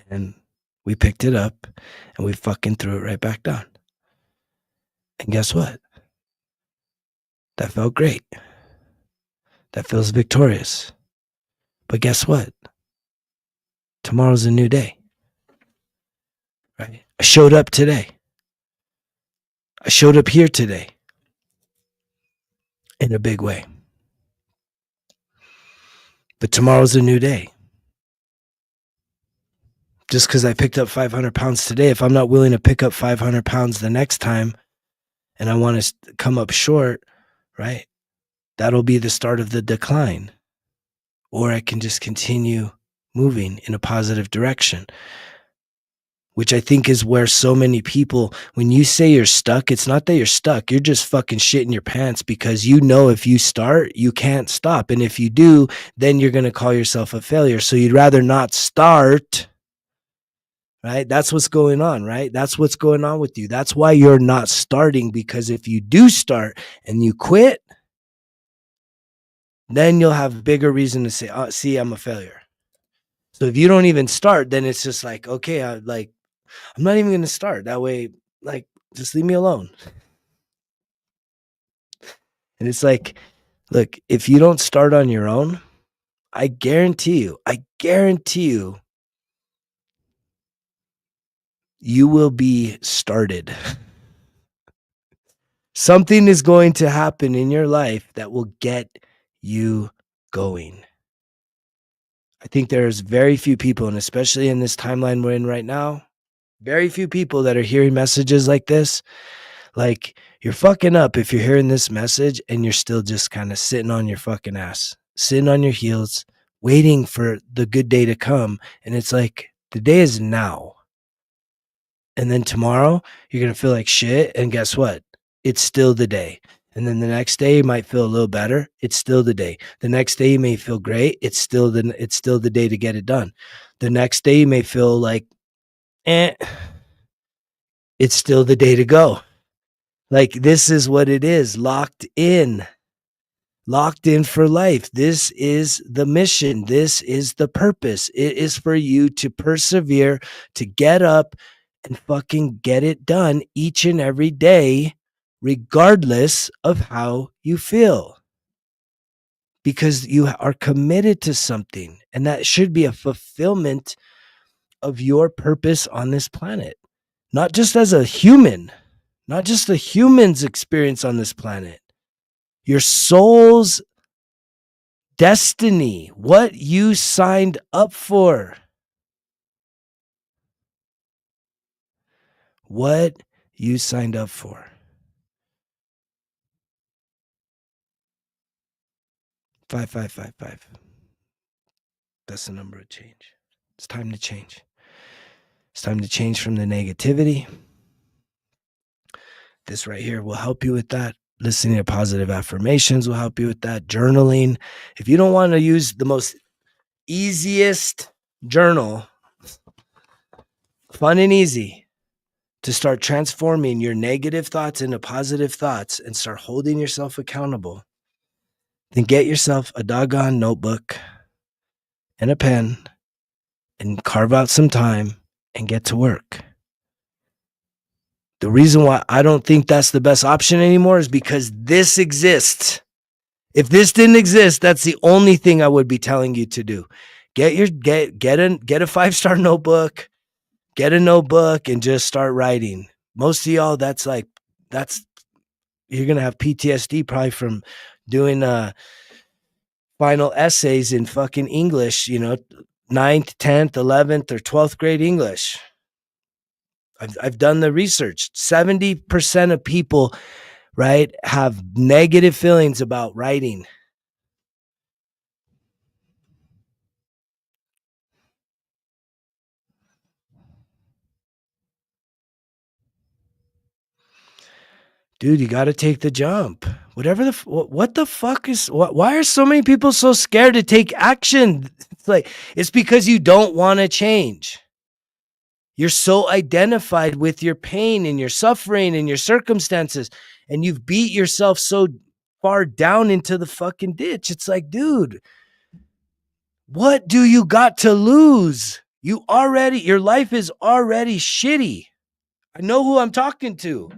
and we picked it up and we fucking threw it right back down. And guess what? That felt great. That feels victorious. But guess what? Tomorrow's a new day. Right? I showed up today. I showed up here today. In a big way. But tomorrow's a new day. Just because I picked up 500 pounds today, if I'm not willing to pick up 500 pounds the next time and I want to come up short, right? That'll be the start of the decline. Or I can just continue moving in a positive direction, which I think is where so many people, when you say you're stuck, it's not that you're stuck. You're just fucking shitting your pants because you know if you start, you can't stop. And if you do, then you're going to call yourself a failure. So you'd rather not start, right? That's what's going on, right? That's what's going on with you. That's why you're not starting, because if you do start and you quit, then you'll have a bigger reason to say, oh, see, I'm a failure. So if you don't even start, then it's just like, okay, I'm not even going to start. That way, like, just leave me alone. And it's like, look, if you don't start on your own, I guarantee you, you will be started. Something is going to happen in your life that will get you going. I think there's very few people, and especially in this timeline we're in right now, very few people that are hearing messages like this. Like, you're fucking up if you're hearing this message and you're still just kind of sitting on your fucking ass, sitting on your heels, waiting for the good day to come. And it's like, the day is now. And then tomorrow, you're going to feel like shit. And guess what? It's still the day. And then the next day you might feel a little better. It's still the day. The next day you may feel great. It's still the day to get it done. The next day you may feel like, it's still the day to go. Like, this is what it is. Locked in for life. This is the mission. This is the purpose. It is for you to persevere, to get up and fucking get it done each and every day, regardless of how you feel. Because you are committed to something, and that should be a fulfillment of your purpose on this planet. Not just as a human, not just the human's experience on this planet, your soul's destiny, what you signed up for. What you signed up for. 5555. That's the number of change. It's time to change. It's time to change from the negativity. This right here will help you with that. Listening to positive affirmations will help you with that. Journaling. If you don't want to use the most easiest journal, fun and easy, to start transforming your negative thoughts into positive thoughts and start holding yourself accountable, then get yourself a doggone notebook and a pen and carve out some time and get to work. The reason why I don't think that's the best option anymore is because this exists. If this didn't exist, that's the only thing I would be telling you to do. Get a 5-star notebook, get a notebook and just start writing. Most of y'all, that's you're going to have PTSD probably from doing final essays in fucking English, 9th, 10th, 11th, or 12th grade English. I've done the research. 70% of people, right, have negative feelings about writing. Dude, you got to take the jump. Whatever what the fuck is, why are so many people so scared to take action? It's because you don't want to change. You're so identified with your pain and your suffering and your circumstances, and you've beat yourself so far down into the fucking ditch. It's like, dude, what do you got to lose? Your life is already shitty. I know who I'm talking to.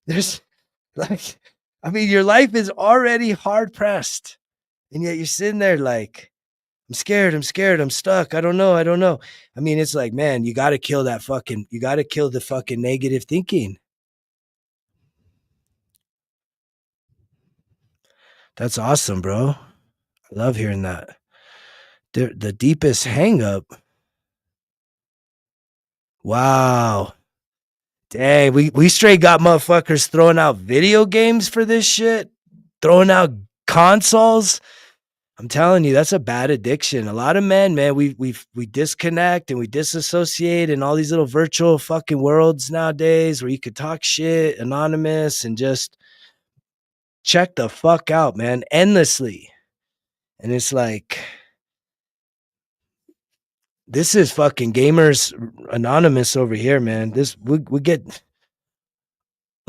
Your life is already hard pressed. And yet you're sitting there like, I'm scared, I'm stuck. I don't know. It's like, man, you got to kill the fucking negative thinking. That's awesome, bro. I love hearing that. The deepest hang up. Wow. Dang, we straight got motherfuckers throwing out video games for this shit, throwing out consoles. I'm telling you, that's a bad addiction. A lot of men, man, we disconnect and we disassociate in all these little virtual fucking worlds nowadays where you could talk shit anonymous and just check the fuck out, man, endlessly. And it's like, this is fucking Gamers Anonymous over here, man. This we get,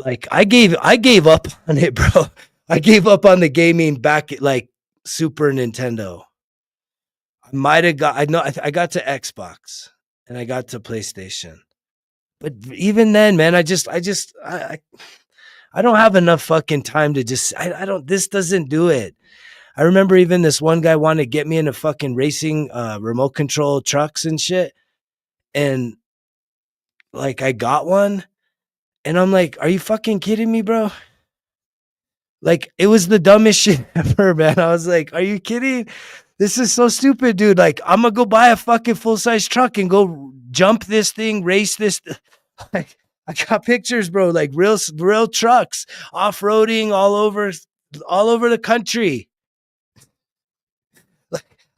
like, I gave up on it, bro. I gave up on the gaming back at like Super Nintendo. I got to Xbox and I got to PlayStation. But even then, man, I don't have enough fucking time to this doesn't do it. I remember even this one guy wanted to get me into fucking racing remote control trucks and shit. And like, I got one and I'm like, are you fucking kidding me, bro? Like, it was the dumbest shit ever, man. I was like, are you kidding? This is so stupid, dude. Like, I'm gonna go buy a fucking full-size truck and go jump this thing, race this. Like, I got pictures, bro, like real trucks off-roading all over the country.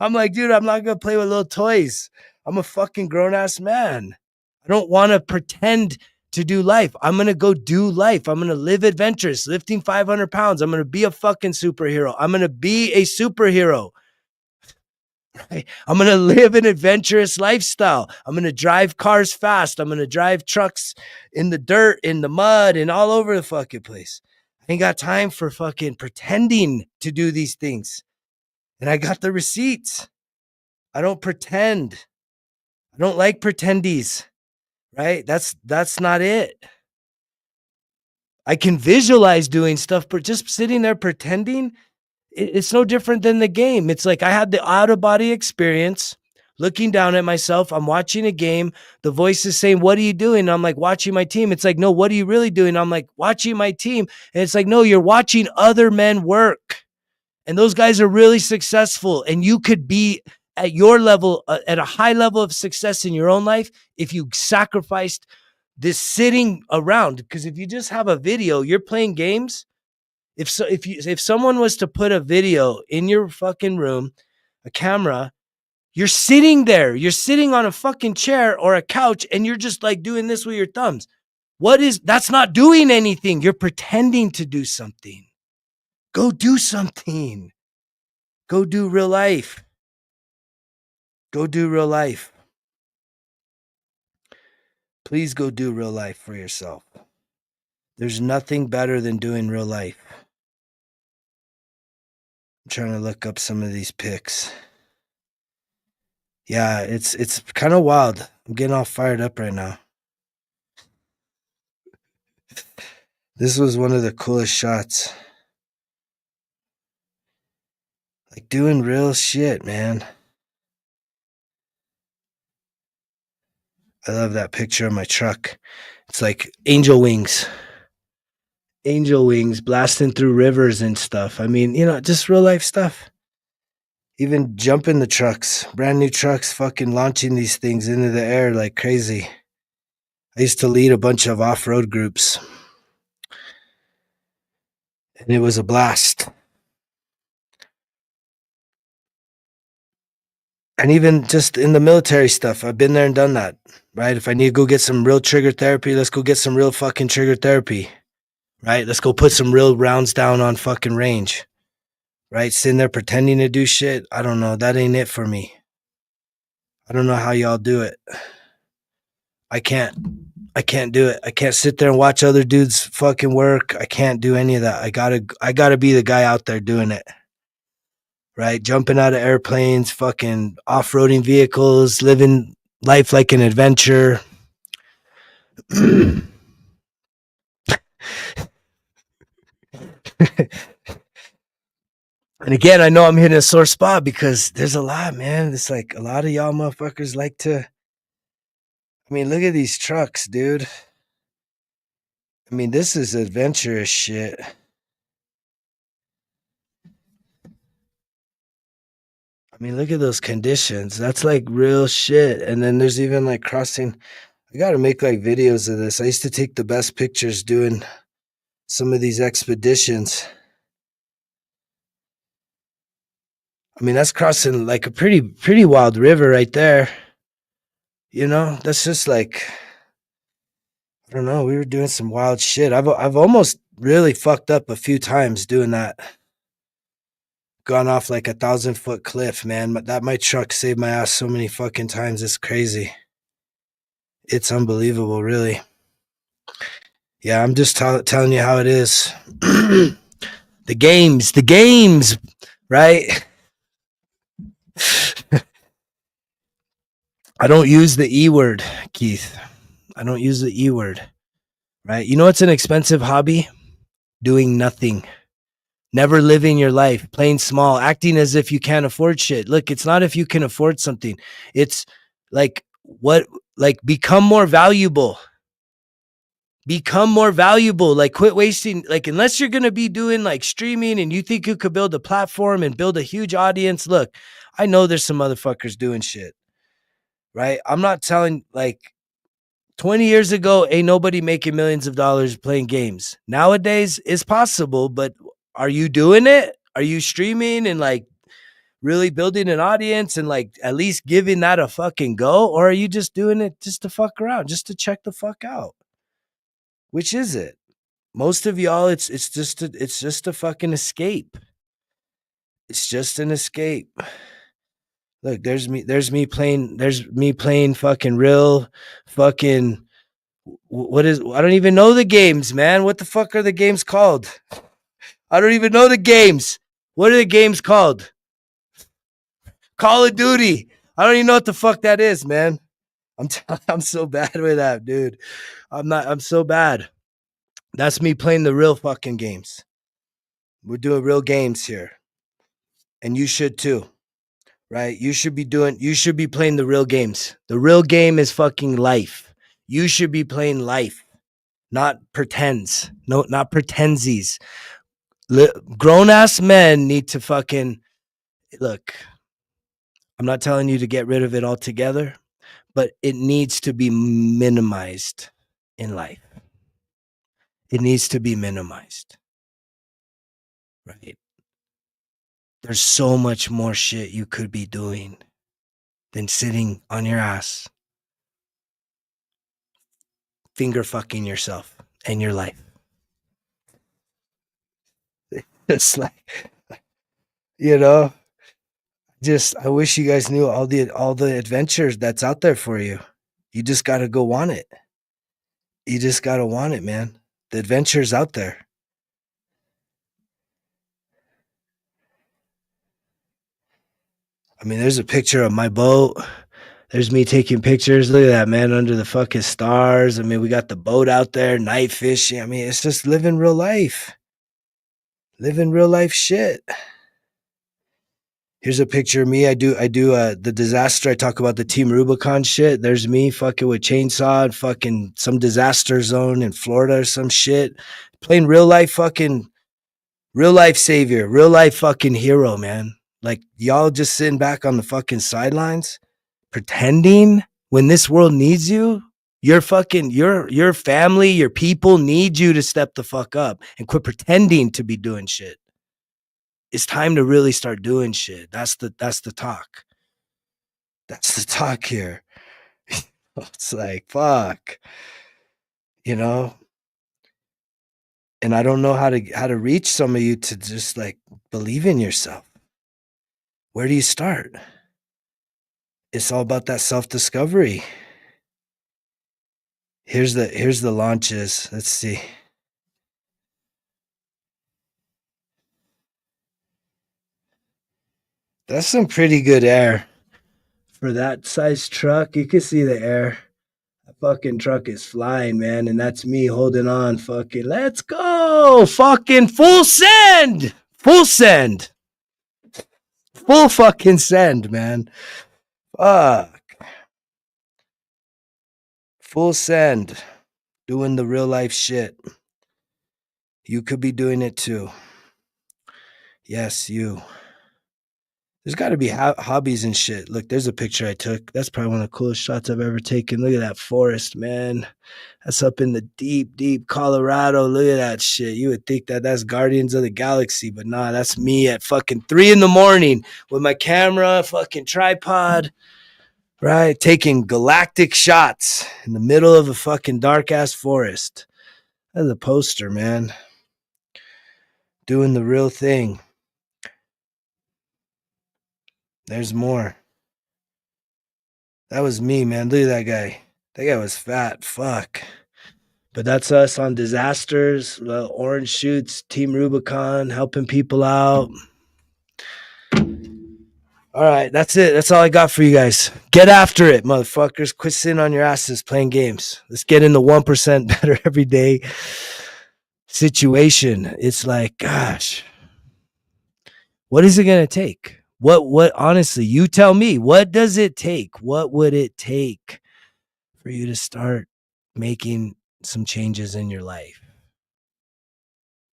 I'm like, dude, I'm not gonna play with little toys. I'm a fucking grown ass man. I don't want to pretend to do life. I'm gonna go do life. I'm gonna live adventures, lifting 500 pounds. I'm gonna be a fucking superhero. I'm gonna be a superhero. Right? I'm gonna live an adventurous lifestyle. I'm gonna drive cars fast. I'm gonna drive trucks in the dirt, in the mud, and all over the fucking place. I ain't got time for fucking pretending to do these things. And I got the receipts. I don't pretend. I don't like pretendies, right? That's not it. I can visualize doing stuff, but just sitting there pretending, it's no different than the game. It's like I had the out of body experience, looking down at myself. I'm watching a game. The voice is saying, "What are you doing?" And I'm like, "Watching my team." It's like, "No, what are you really doing?" I'm like, "Watching my team." And it's like, "No, you're watching other men work. And those guys are really successful. And you could be at your level, at a high level of success in your own life if you sacrificed this sitting around. Because if you just have a video, you're playing games. If someone was to put a video in your fucking room, a camera, you're sitting there. You're sitting on a fucking chair or a couch, and you're just like doing this with your thumbs. That's not doing anything. You're pretending to do something. Go do something. Go do real life. Go do real life. Please go do real life for yourself. There's nothing better than doing real life. I'm trying to look up some of these pics. Yeah, it's kind of wild. I'm getting all fired up right now. This was one of the coolest shots. Like doing real shit, man. I love that picture of my truck. It's like angel wings blasting through rivers and stuff. I mean, just real life stuff. Even jumping the trucks, brand new trucks, fucking launching these things into the air like crazy. I used to lead a bunch of off-road groups, and it was a blast. And even just in the military stuff, I've been there and done that, right? If I need to go get some real trigger therapy, let's go get some real fucking trigger therapy, right? Let's go put some real rounds down on fucking range, right? Sitting there pretending to do shit, I don't know. That ain't it for me. I don't know how y'all do it. I can't do it. I can't sit there and watch other dudes fucking work. I can't do any of that. I gotta be the guy out there doing it. Right? Jumping out of airplanes, fucking off-roading vehicles, living life like an adventure. And again, I know I'm hitting a sore spot because there's a lot, man. It's like a lot of y'all motherfuckers like to. I mean, look at these trucks, dude. I mean, this is adventurous shit. I mean, look at those conditions. That's like real shit. And then there's even like crossing. I got to make like videos of this. I used to take the best pictures doing some of these expeditions. I mean, that's crossing like a pretty wild river right there. That's just like, I don't know. We were doing some wild shit. I've almost really fucked up a few times doing that. Gone off like 1,000-foot cliff, man. My truck saved my ass so many fucking times. It's crazy. It's unbelievable, really. Yeah, I'm just telling you how it is. The games, right? I don't use the E word, Keith. I don't use the E word, right? You know what's an expensive hobby? Doing nothing. Never living your life, playing small, acting as if you can't afford shit. Look, it's not if you can afford something. It's like become more valuable. Become more valuable. Like quit wasting, like unless you're going to be doing like streaming and you think you could build a platform and build a huge audience. Look, I know there's some motherfuckers doing shit, right? I'm not telling 20 years ago, ain't nobody making millions of dollars playing games. Nowadays, it's possible, but are you doing it? Are you streaming and really building an audience and like at least giving that a fucking go? Or are you just doing it just to fuck around, just to check the fuck out? Which is it? Most of y'all, it's just a fucking escape. It's just an escape. Look, there's me playing fucking real fucking what is, I don't even know the games, man. What the fuck are the games called? I don't even know the games. What are the games called? Call of Duty. I don't even know what the fuck that is, man. I'm so bad with that, dude. I'm so bad. That's me playing the real fucking games. We're doing real games here. And you should too. Right? You should be playing the real games. The real game is fucking life. You should be playing life, not pretends. No, not pretensies. Grown ass men need to fucking look. I'm not telling you to get rid of it altogether, but it needs to be minimized in life. It needs to be minimized. Right? There's so much more shit you could be doing than sitting on your ass, finger fucking yourself and your life. It's like, you know, just I wish you guys knew all the adventures that's out there for you. You just gotta go want it. You just gotta want it, man. The adventure's out there. I mean, there's a picture of my boat. There's me taking pictures. Look at that, man, under the fucking stars. I mean, we got the boat out there, night fishing. I mean, it's just living real life. Living real life shit. Here's a picture of me. I do the disaster. I talk about the Team Rubicon shit. There's me fucking with chainsaw and fucking some disaster zone in Florida or some shit. Playing real life fucking, real life savior, real life fucking hero, man. Like y'all just sitting back on the fucking sidelines, pretending when this world needs you. Your fucking, your family, your people need you to step the fuck up and quit pretending to be doing shit. It's time to really start doing shit. That's the talk. That's the talk here. It's like, fuck. You know? And I don't know how to reach some of you to just like believe in yourself. Where do you start? It's all about that self-discovery. Here's the launches. Let's see. That's some pretty good air. For that size truck, you can see the air. That fucking truck is flying, man. And that's me holding on. Fucking, let's go. Fucking full send. Full send. Full fucking send, man. Fuck. Full send. Doing the real life shit. You could be doing it too. Yes, you. There's got to be hobbies and shit. Look, there's a picture I took. That's probably one of the coolest shots I've ever taken. Look at that forest, man. That's up in the deep, deep Colorado. Look at that shit. You would think that that's Guardians of the Galaxy, but nah, that's me at fucking 3 a.m. with my camera, fucking tripod, right? Taking galactic shots in the middle of a fucking dark ass forest. That's a poster, man. Doing the real thing. There's more. That was me, man. Look at that guy. That guy was fat. Fuck. But that's us on disasters, orange shoots, Team Rubicon, helping people out. All right, that's it. That's all I got for you guys. Get after it, motherfuckers. Quit sitting on your asses playing games. Let's get in the 1% better every day situation. It's like, gosh, what is it going to take? What, honestly, you tell me, what does it take? What would it take for you to start making some changes in your life?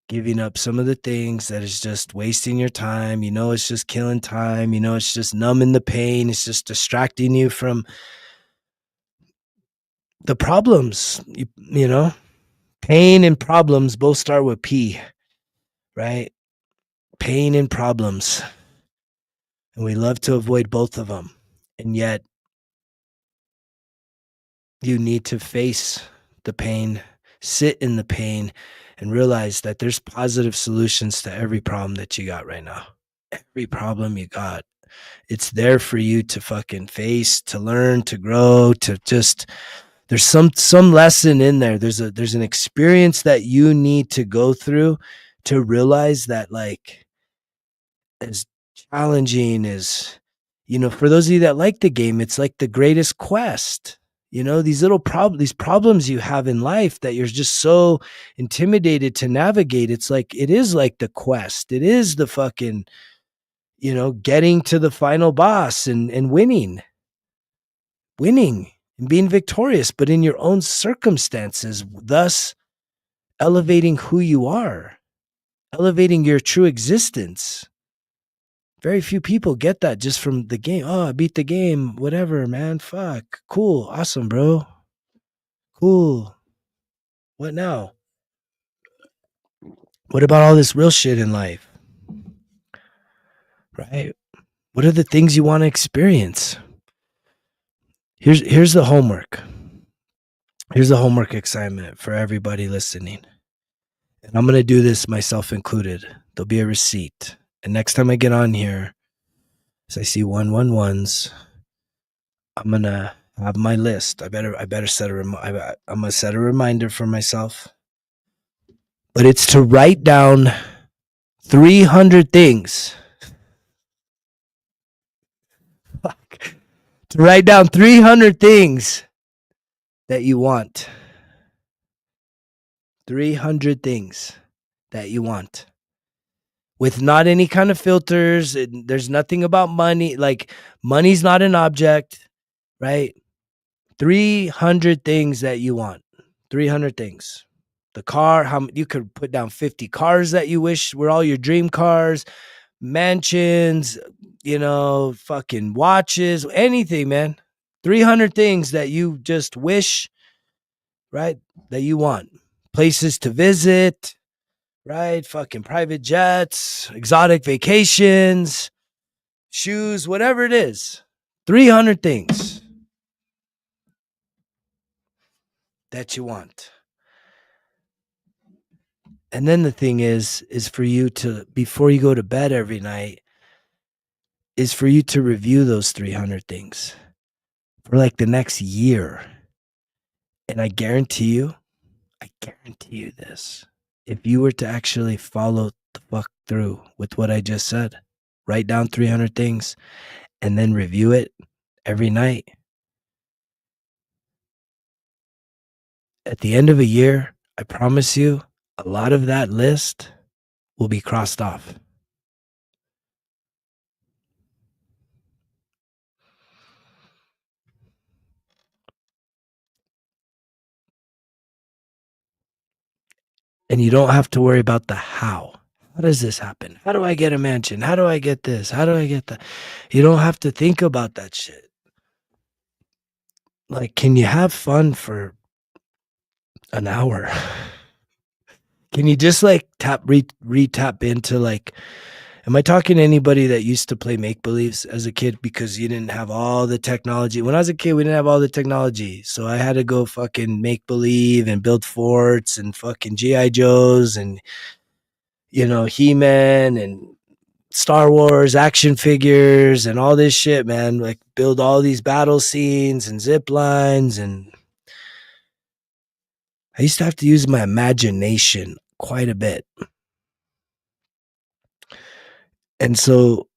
Giving up some of the things that is just wasting your time. You know, it's just killing time. You know, it's just numbing the pain. It's just distracting you from the problems. You know, pain and problems both start with P, right? Pain and problems. And we love to avoid both of them. And yet you need to face the pain, sit in the pain, and realize that there's positive solutions to every problem that you got right now. Every problem you got, it's there for you to fucking face, to learn, to grow, to just there's some lesson in there. There's an experience that you need to go through to realize that, like, as challenging as, for those of you that like the game, it's like the greatest quest. These these problems you have in life that you're just so intimidated to navigate. It's like, it is like the quest. It is the fucking, getting to the final boss and winning and being victorious, but in your own circumstances, thus elevating who you are, elevating your true existence. Very few people get that just from the game. Oh, I beat the game. Whatever, man. Fuck. Cool. Awesome, bro. Cool. What now? What about all this real shit in life? Right? What are the things you want to experience? Here's the homework. Here's the homework assignment for everybody listening. And I'm going to do this, myself included. There'll be a receipt. And next time I get on here, as I see 111s, I'm going to have my list. I better set I'm going to set a reminder for myself. But it's to write down 300 things. Fuck. To write down 300 things that you want. 300 things that you want. With not any kind of filters. There's nothing about money. Like, money's not an object, right? 300 things that you want. 300 things. The car, how you could put down 50 cars that you wish were all your dream cars, mansions, fucking watches, anything, man. 300 things that you just wish, right? That you want. Places to visit, right? Fucking private jets, exotic vacations, shoes, whatever it is. 300 things that you want. And then the thing is for you to, before you go to bed every night, is for you to review those 300 things for like the next year. And I guarantee you this. If you were to actually follow the fuck through with what I just said, write down 300 things and then review it every night. At the end of a year, I promise you, a lot of that list will be crossed off. And you don't have to worry about the how. How does this happen? How do I get a mansion? How do I get this? How do I get that? You don't have to think about that shit. Like, can you have fun for an hour? Can you just like tap into, like, am I talking to anybody that used to play make-believes as a kid because you didn't have all the technology? When I was a kid, we didn't have all the technology. So I had to go fucking make-believe and build forts and fucking G.I. Joes and, He-Man and Star Wars action figures and all this shit, man. Like, build all these battle scenes and zip lines. And I used to have to use my imagination quite a bit. And so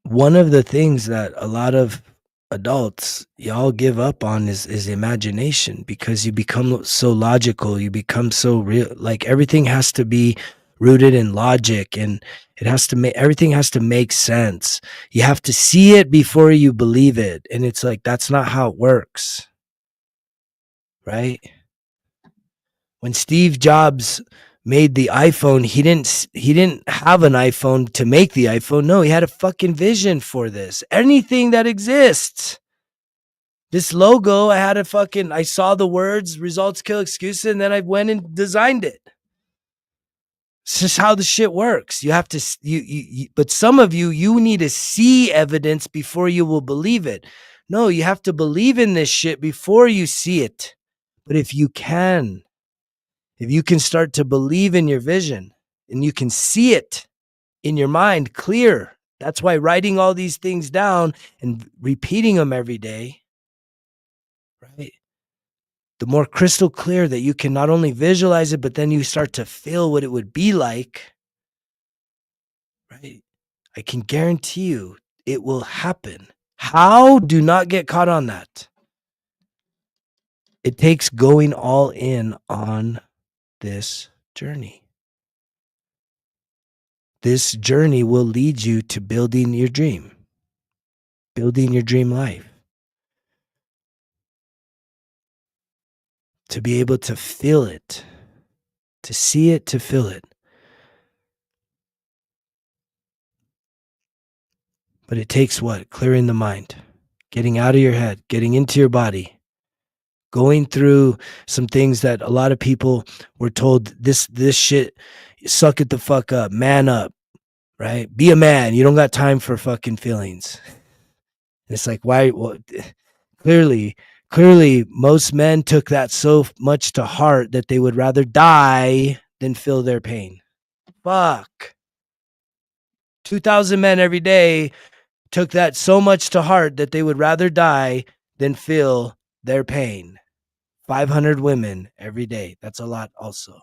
one of the things that a lot of adults, y'all give up on is imagination, because you become so logical, you become so real. Like, everything has to be rooted in logic, and everything has to make sense. You have to see it before you believe it. And it's like, that's not how it works. Right? When Steve Jobs made the iPhone, he didn't have an iPhone to make the iPhone. No, he had a fucking vision for this. Anything that exists. This logo, I saw the words, results kill excuses, and then I went and designed it. It's just how the shit works. You have to, but some of you need to see evidence before you will believe it. No, you have to believe in this shit before you see it. But if you can start to believe in your vision and you can see it in your mind clear, that's why writing all these things down and repeating them every day, right? The more crystal clear that you can not only visualize it, but then you start to feel what it would be like, right? I can guarantee you it will happen. How? Do not get caught on that. It takes going all in on this journey. This journey will lead you to building your dream life. To be able to feel it, to see it, to feel it. But it takes what? Clearing the mind, getting out of your head, getting into your body, going through some things that a lot of people were told, this shit, suck it the fuck up, man up, right? Be a man. You don't got time for fucking feelings. And it's like, why? Well, clearly, most men took that so much to heart that they would rather die than feel their pain. Fuck. 2,000 men every day took that so much to heart that they would rather die than feel their pain. 500 women every day. That's a lot also.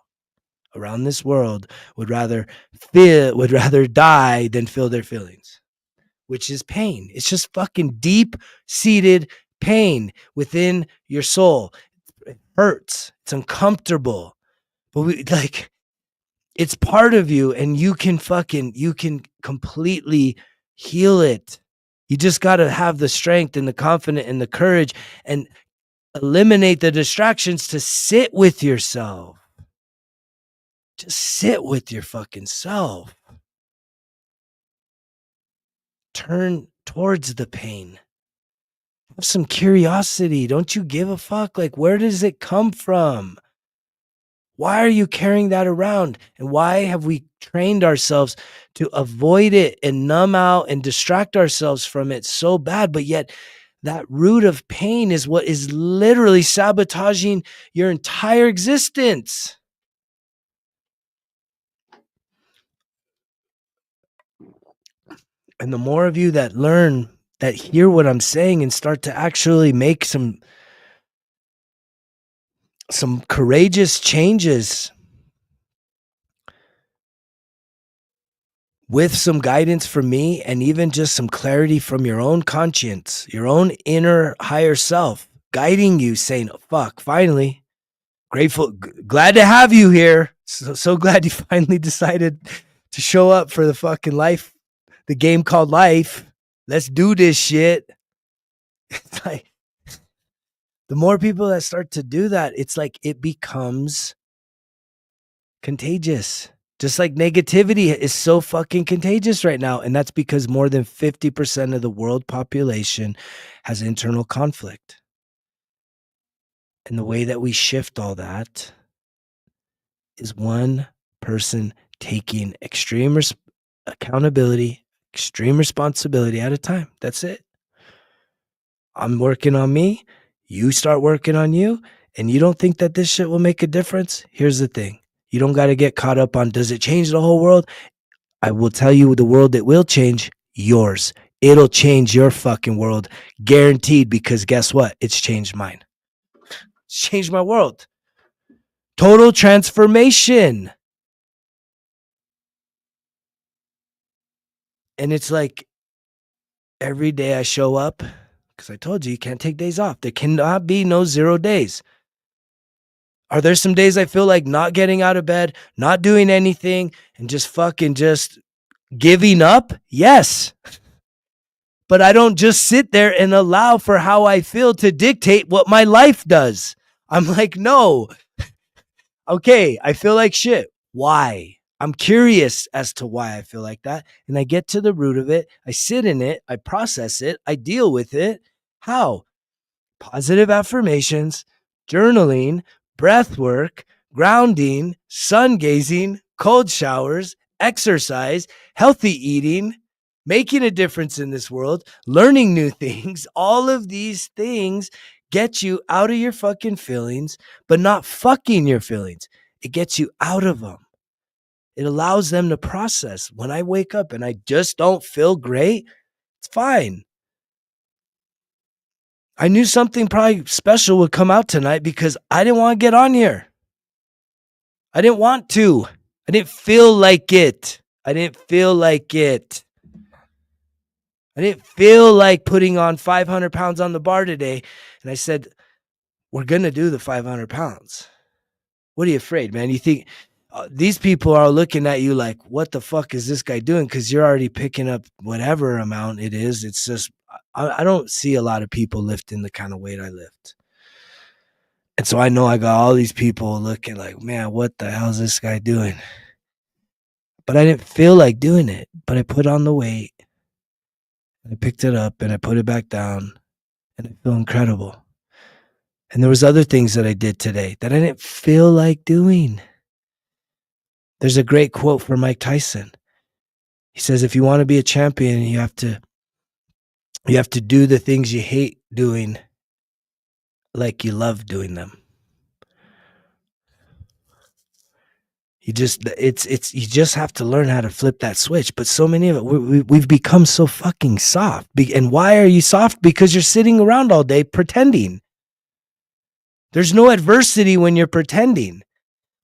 Around this world would rather die than feel their feelings, which is pain. It's just fucking deep-seated pain within your soul. It hurts. It's uncomfortable. But it's part of you, and you can completely heal it. You just got to have the strength and the confidence and the courage and eliminate the distractions to sit with yourself. Just sit with your fucking self. Turn towards the pain. Have some curiosity. Don't you give a fuck? Like, where does it come from? Why are you carrying that around? And why have we trained ourselves to avoid it and numb out and distract ourselves from it so bad? But yet that root of pain is what is literally sabotaging your entire existence. And the more of you that learn, that hear what I'm saying and start to actually make some courageous changes with some guidance from me and even just some clarity from your own conscience, your own inner higher self, guiding you, saying, fuck, finally, grateful, glad to have you here. So glad you finally decided to show up for the fucking life, the game called life. Let's do this shit. It's like, the more people that start to do that, it's like it becomes contagious. Just like negativity is so fucking contagious right now. And that's because more than 50% of the world population has internal conflict. And the way that we shift all that is one person taking extreme accountability, extreme responsibility at a time. That's it. I'm working on me. You start working on you. And you don't think that this shit will make a difference? Here's the thing. You don't got to get caught up on, does it change the whole world? I will tell you the world that will change, yours. It'll change your fucking world, guaranteed, because guess what? It's changed mine. It's changed my world. Total transformation. And it's like every day I show up, because I told you can't take days off. There cannot be no 0 days. Are there some days I feel like not getting out of bed, not doing anything, and just fucking just giving up? Yes. But I don't just sit there and allow for how I feel to dictate what my life does. I'm like, no. Okay, I feel like shit. Why? I'm curious as to why I feel like that. And I get to the root of it. I sit in it. I process it. I deal with it. How? Positive affirmations, journaling, breath work, grounding, sun gazing, cold showers, exercise, healthy eating, making a difference in this world, learning new things. All of these things get you out of your fucking feelings, but not fucking your feelings. It gets you out of them. It allows them to process. When I wake up and I just don't feel great, it's fine. I knew something probably special would come out tonight because I didn't want to get on here. I didn't want to. I didn't feel like it. I didn't feel like it. I didn't feel like putting on 500 pounds on the bar today. And I said, we're going to do the 500 pounds. What are you afraid, man? You think these people are looking at you like, what the fuck is this guy doing? Because you're already picking up whatever amount it is. It's just, I don't see a lot of people lifting the kind of weight I lift. And so I know I got all these people looking like, man, what the hell is this guy doing? But I didn't feel like doing it. But I put on the weight. I picked it up and I put it back down. And I feel incredible. And there was other things that I did today that I didn't feel like doing. There's a great quote from Mike Tyson. He says, if you want to be a champion, you have to do the things you hate doing like you love doing them. You just have to learn how to flip that switch. But so many of it, we've become so fucking soft. And why are you soft? Because you're sitting around all day pretending. There's no adversity when you're pretending.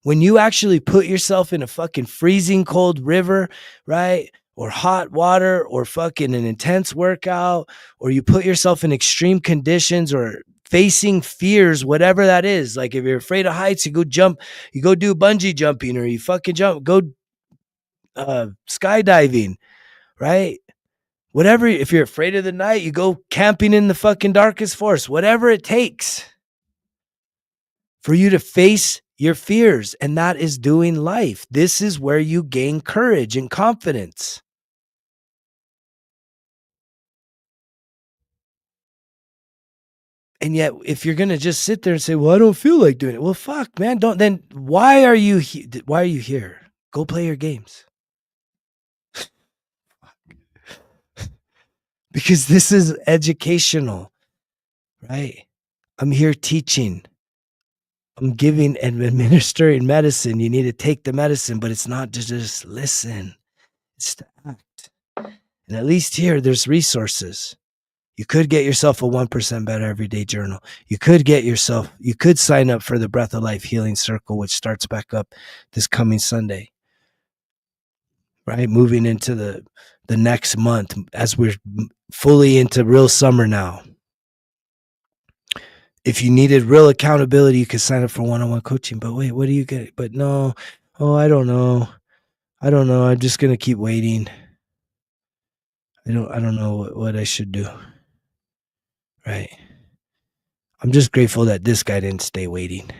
When you actually put yourself in a fucking freezing cold river, right? Or hot water, or fucking an intense workout, or you put yourself in extreme conditions or facing fears, whatever that is. Like if you're afraid of heights, you go do bungee jumping, or you fucking go skydiving, right? Whatever. If you're afraid of the night, you go camping in the fucking darkest forest, whatever it takes for you to face your fears. And that is doing life. This is where you gain courage and confidence. And yet, if you're going to just sit there and say, well, I don't feel like doing it. Well, fuck, man, then why are you here? Go play your games. Because this is educational, right? I'm here teaching. I'm giving and administering medicine. You need to take the medicine, but it's not to just listen. It's to act. And at least here, there's resources. You could get yourself a 1% Better Everyday Journal. You could sign up for the Breath of Life Healing Circle, which starts back up this coming Sunday, right? Moving into the next month as we're fully into real summer now. If you needed real accountability, you could sign up for one-on-one coaching. But wait, what do you get? But no, I don't know. I'm just going to keep waiting. I don't know what I should do. Right. I'm just grateful that this guy didn't stay waiting.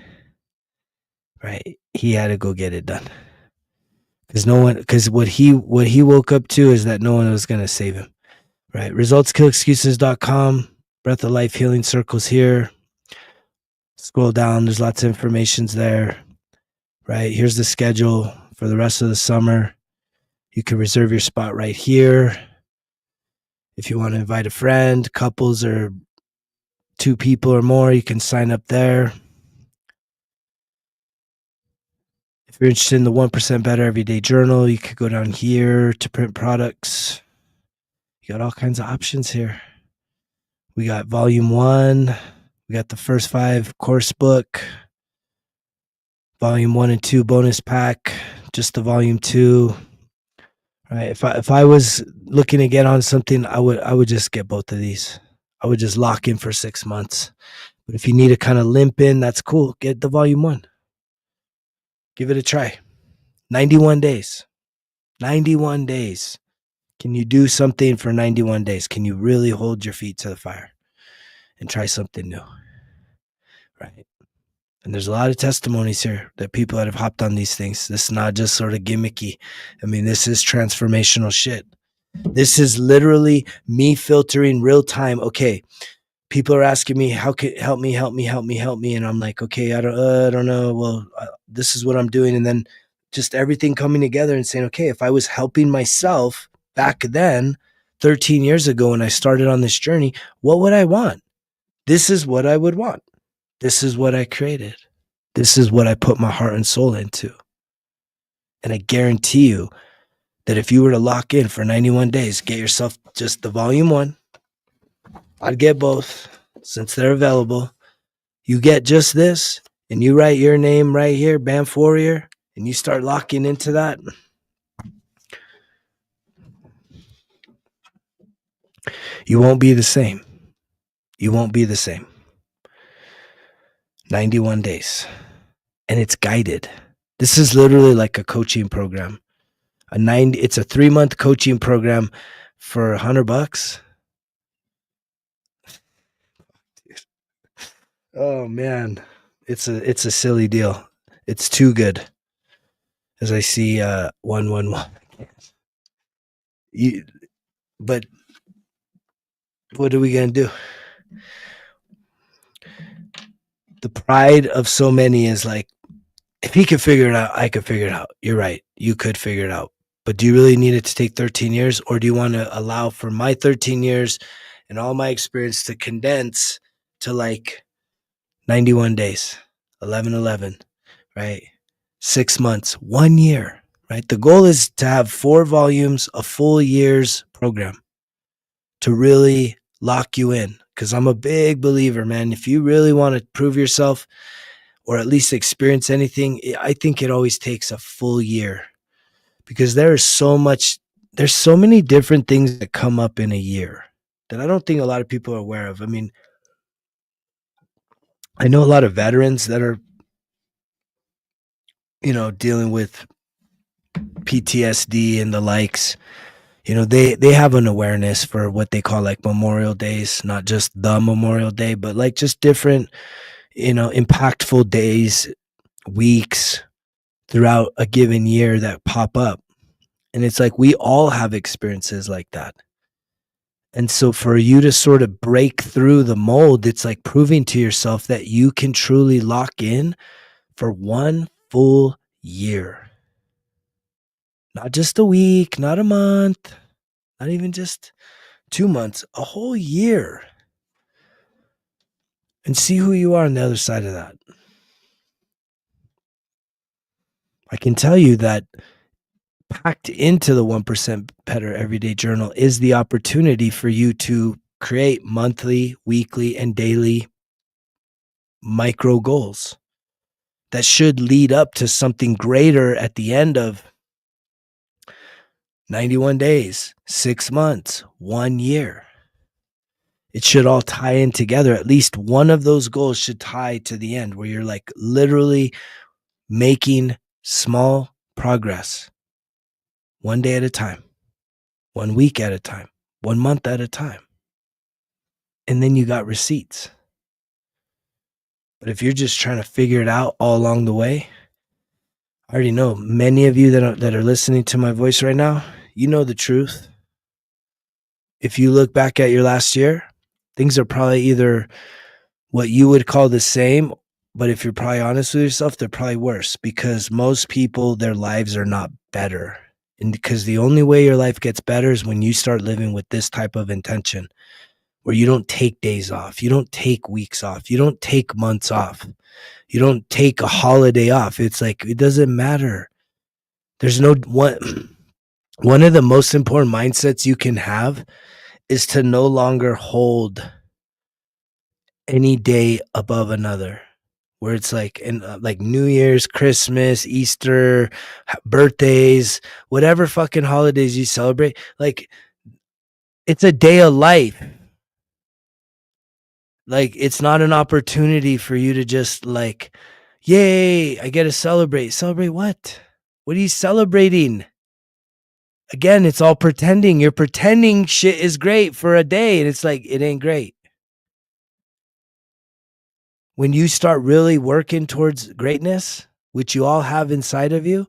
Right. He had to go get it done. Because what he woke up to is that no one was going to save him. Right. ResultsKillExcuses.com. Breath of Life Healing Circles here. Scroll down. There's lots of information there. Right. Here's the schedule for the rest of the summer. You can reserve your spot right here. If you want to invite a friend, couples, or 2 people or more, you can sign up there. If you're interested in the 1% Better Everyday Journal, you could go down here to print products. You got all kinds of options here. We got volume 1. We got the first 5 course book. Volume 1 and 2 bonus pack. Just the volume 2. Right. If I was looking to get on something, I would just get both of these. I would just lock in for 6 months. But if you need to kind of limp in, that's cool. Get the volume 1. Give it a try. 91 days. 91 days. Can you do something for 91 days? Can you really hold your feet to the fire and try something new? Right. And there's a lot of testimonies here that people that have hopped on these things. This is not just sort of gimmicky. I mean, this is transformational shit. This is literally me filtering real time. Okay. People are asking me, how can help me. And I'm like, okay, I don't know. Well, this is what I'm doing. And then just everything coming together and saying, okay, if I was helping myself back then, 13 years ago when I started on this journey, what would I want? This is what I would want. This is what I created. This is what I put my heart and soul into. And I guarantee you that if you were to lock in for 91 days, get yourself just the volume 1. I'd get both since they're available. You get just this and you write your name right here, Banff Warrior, and you start locking into that. You won't be the same. You won't be the same. 91 days. And it's guided. This is literally like a coaching program. It's a 3-month coaching program for $100. Oh man, it's a silly deal. It's too good. As I see 111. But what are we gonna do? The pride of so many is like, if he could figure it out, I could figure it out. You're right. You could figure it out. But do you really need it to take 13 years? Or do you want to allow for my 13 years and all my experience to condense to like 91 days, 11, right? 6 months, 1 year, right? The goal is to have 4 volumes, a full year's program to really lock you in. Because I'm a big believer, man. If you really want to prove yourself or at least experience anything, I think it always takes a full year. Because there's so many different things that come up in a year that I don't think a lot of people are aware of. I mean, I know a lot of veterans that are, dealing with PTSD and the likes. They have an awareness for what they call like Memorial Days, not just the Memorial Day, but like just different, impactful days, weeks throughout a given year that pop up. And it's like we all have experiences like that. And so for you to sort of break through the mold, it's like proving to yourself that you can truly lock in for 1 full year. Not just a week, not a month, not even just 2 months, a whole year. And see who you are on the other side of that. I can tell you that packed into the 1% Better Everyday Journal is the opportunity for you to create monthly, weekly, and daily micro goals that should lead up to something greater at the end of 91 days, 6 months, 1 year. It should all tie in together. At least one of those goals should tie to the end where you're like literally making small progress 1 day at a time, 1 week at a time, 1 month at a time. And then you got receipts. But if you're just trying to figure it out all along the way, I already know many of you that are listening to my voice right now, you know the truth. If you look back at your last year, things are probably either what you would call the same, but if you're probably honest with yourself, they're probably worse because most people, their lives are not better. And because the only way your life gets better is when you start living with this type of intention where you don't take days off, you don't take weeks off, you don't take months off, you don't take a holiday off. It's like, it doesn't matter. There's no one of the most important mindsets you can have is to no longer hold any day above another. Where it's like like New Year's, Christmas, Easter, birthdays, whatever fucking holidays you celebrate, like it's a day of life. Like it's not an opportunity for you to just like, yay, I get to celebrate. Celebrate what? What are you celebrating? Again, it's all pretending. You're pretending shit is great for a day, and it's like, it ain't great. When you start really working towards greatness, which you all have inside of you,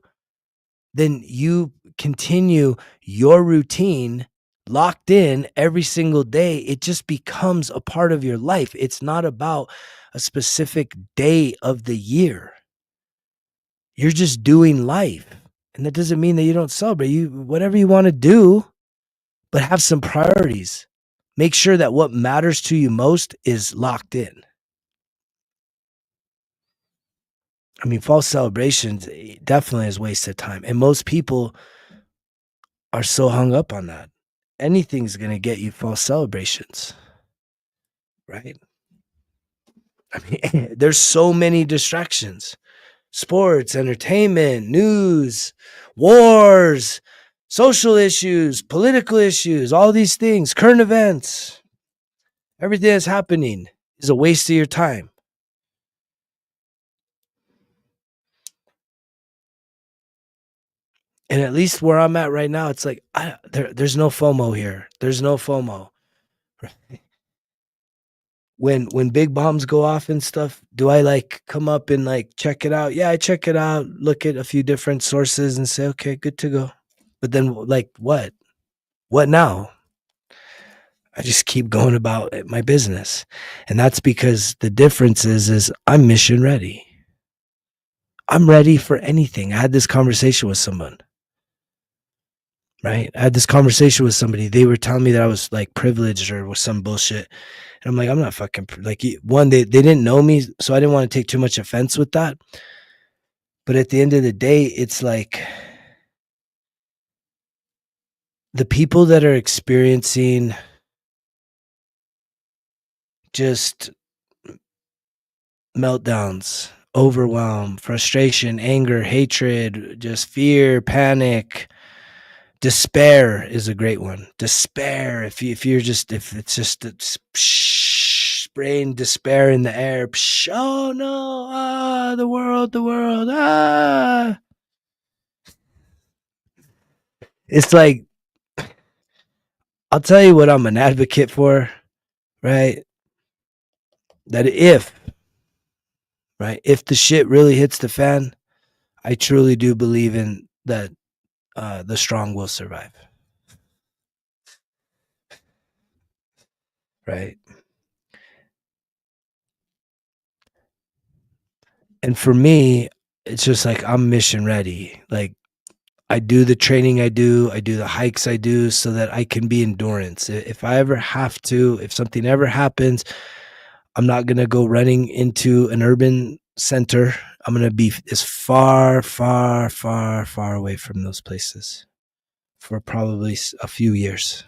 then you continue your routine locked in every single day. It just becomes a part of your life. It's not about a specific day of the year. You're just doing life. And that doesn't mean that you don't celebrate. You whatever you want to do, but have some priorities. Make sure that what matters to you most is locked in. I mean, false celebrations definitely is wasted time. And most people are so hung up on that. Anything's going to get you false celebrations, right? I mean, there's so many distractions. Sports, entertainment, news, wars, social issues, political issues, all these things, current events, everything that's happening is a waste of your time. And at least where I'm at right now, it's like there's no FOMO here. There's no FOMO. When big bombs go off and stuff, do I like come up and like check it out? Yeah, I check it out, look at a few different sources and say, okay, good to go. But then like what? What now? I just keep going about my business. And that's because the difference is I'm mission ready. I'm ready for anything. I had this conversation with someone, right? I had this conversation with somebody. They were telling me that I was like privileged or was some bullshit. And I'm like, I'm not fucking like one, they didn't know me. So I didn't want to take too much offense with that. But at the end of the day, it's like the people that are experiencing just meltdowns, overwhelm, frustration, anger, hatred, just fear, panic, despair is a great one. Despair, if it's just spraying despair in the air. Oh no, the world, It's like, I'll tell you what I'm an advocate for, right? That if the shit really hits the fan, I truly do believe in that the strong will survive. Right. And for me, it's just like I'm mission ready. Like I do the training I do the hikes I do so that I can be endurance. If I ever have to, if something ever happens, I'm not going to go running into an urban center. I'm going to be as far, far, far, far away from those places for probably a few years.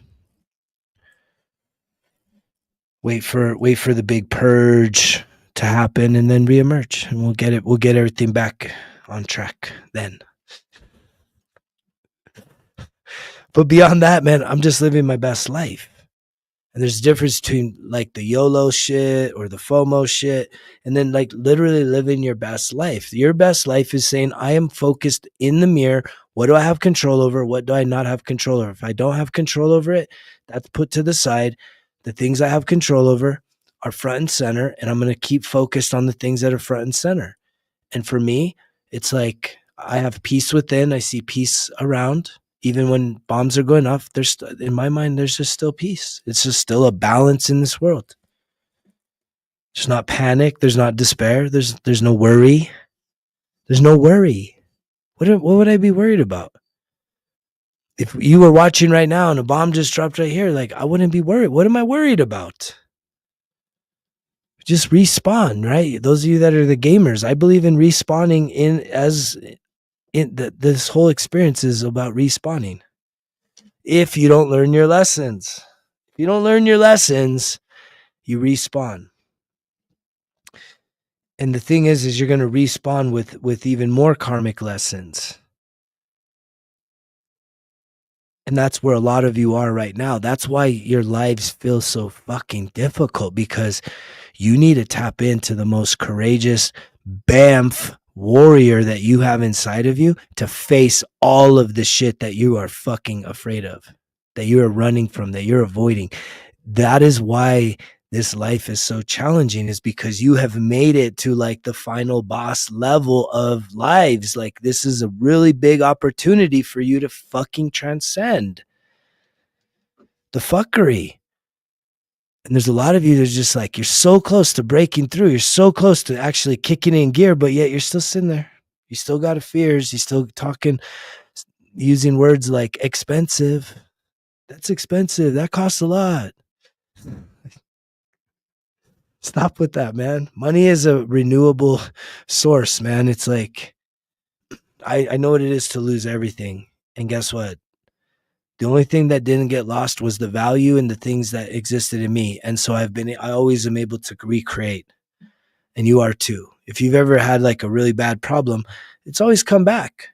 Wait for the big purge to happen and then reemerge, and we'll get everything back on track then. But beyond that, man, I'm just living my best life. And there's a difference between like the YOLO shit or the FOMO shit and then like literally living your best life. Your best life is saying, I am focused in the mirror. What do I have control over? What do I not have control over? If I don't have control over it, that's put to the side. The things I have control over are front and center, and I'm going to keep focused on the things that are front and center. And for me, it's like I have peace within. I see peace around. Even when bombs are going off, there's in my mind, there's just still peace. It's just still a balance in this world. There's not panic. There's not despair. There's no worry. There's no worry. What would I be worried about? If you were watching right now and a bomb just dropped right here, like I wouldn't be worried. What am I worried about? Just respawn, right? Those of you that are the gamers, I believe in respawning this whole experience is about respawning. If you don't learn your lessons, you respawn. And the thing is you're going to respawn with even more karmic lessons. And that's where a lot of you are right now. That's why your lives feel so fucking difficult, because you need to tap into the most courageous BAMF warrior that you have inside of you to face all of the shit that you are fucking afraid of, that you're running from, that you're avoiding. That is why this life is so challenging, is because you have made it to like the final boss level of lives. Like this is a really big opportunity for you to fucking transcend the fuckery. And there's a lot of you that are just like, you're so close to breaking through. You're so close to actually kicking in gear, but yet you're still sitting there. You still got fears. You still talking, using words like expensive. That's expensive. That costs a lot. Stop with that, man. Money is a renewable source, man. It's like, I know what it is to lose everything. And guess what? The only thing that didn't get lost was the value and the things that existed in me. And so I always am able to recreate. And you are too. If you've ever had like a really bad problem, it's always come back.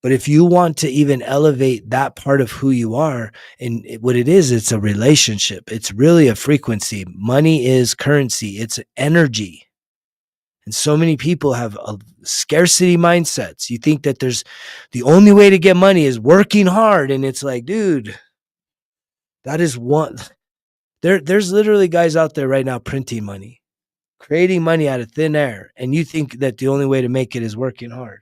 But if you want to even elevate that part of who you are, and what it is, it's a relationship. It's really a frequency. Money is currency. It's energy. And so many people have a scarcity mindsets. You think that the only way to get money is working hard. And it's like, dude, that is one. There's literally guys out there right now printing money, creating money out of thin air. And you think that the only way to make it is working hard.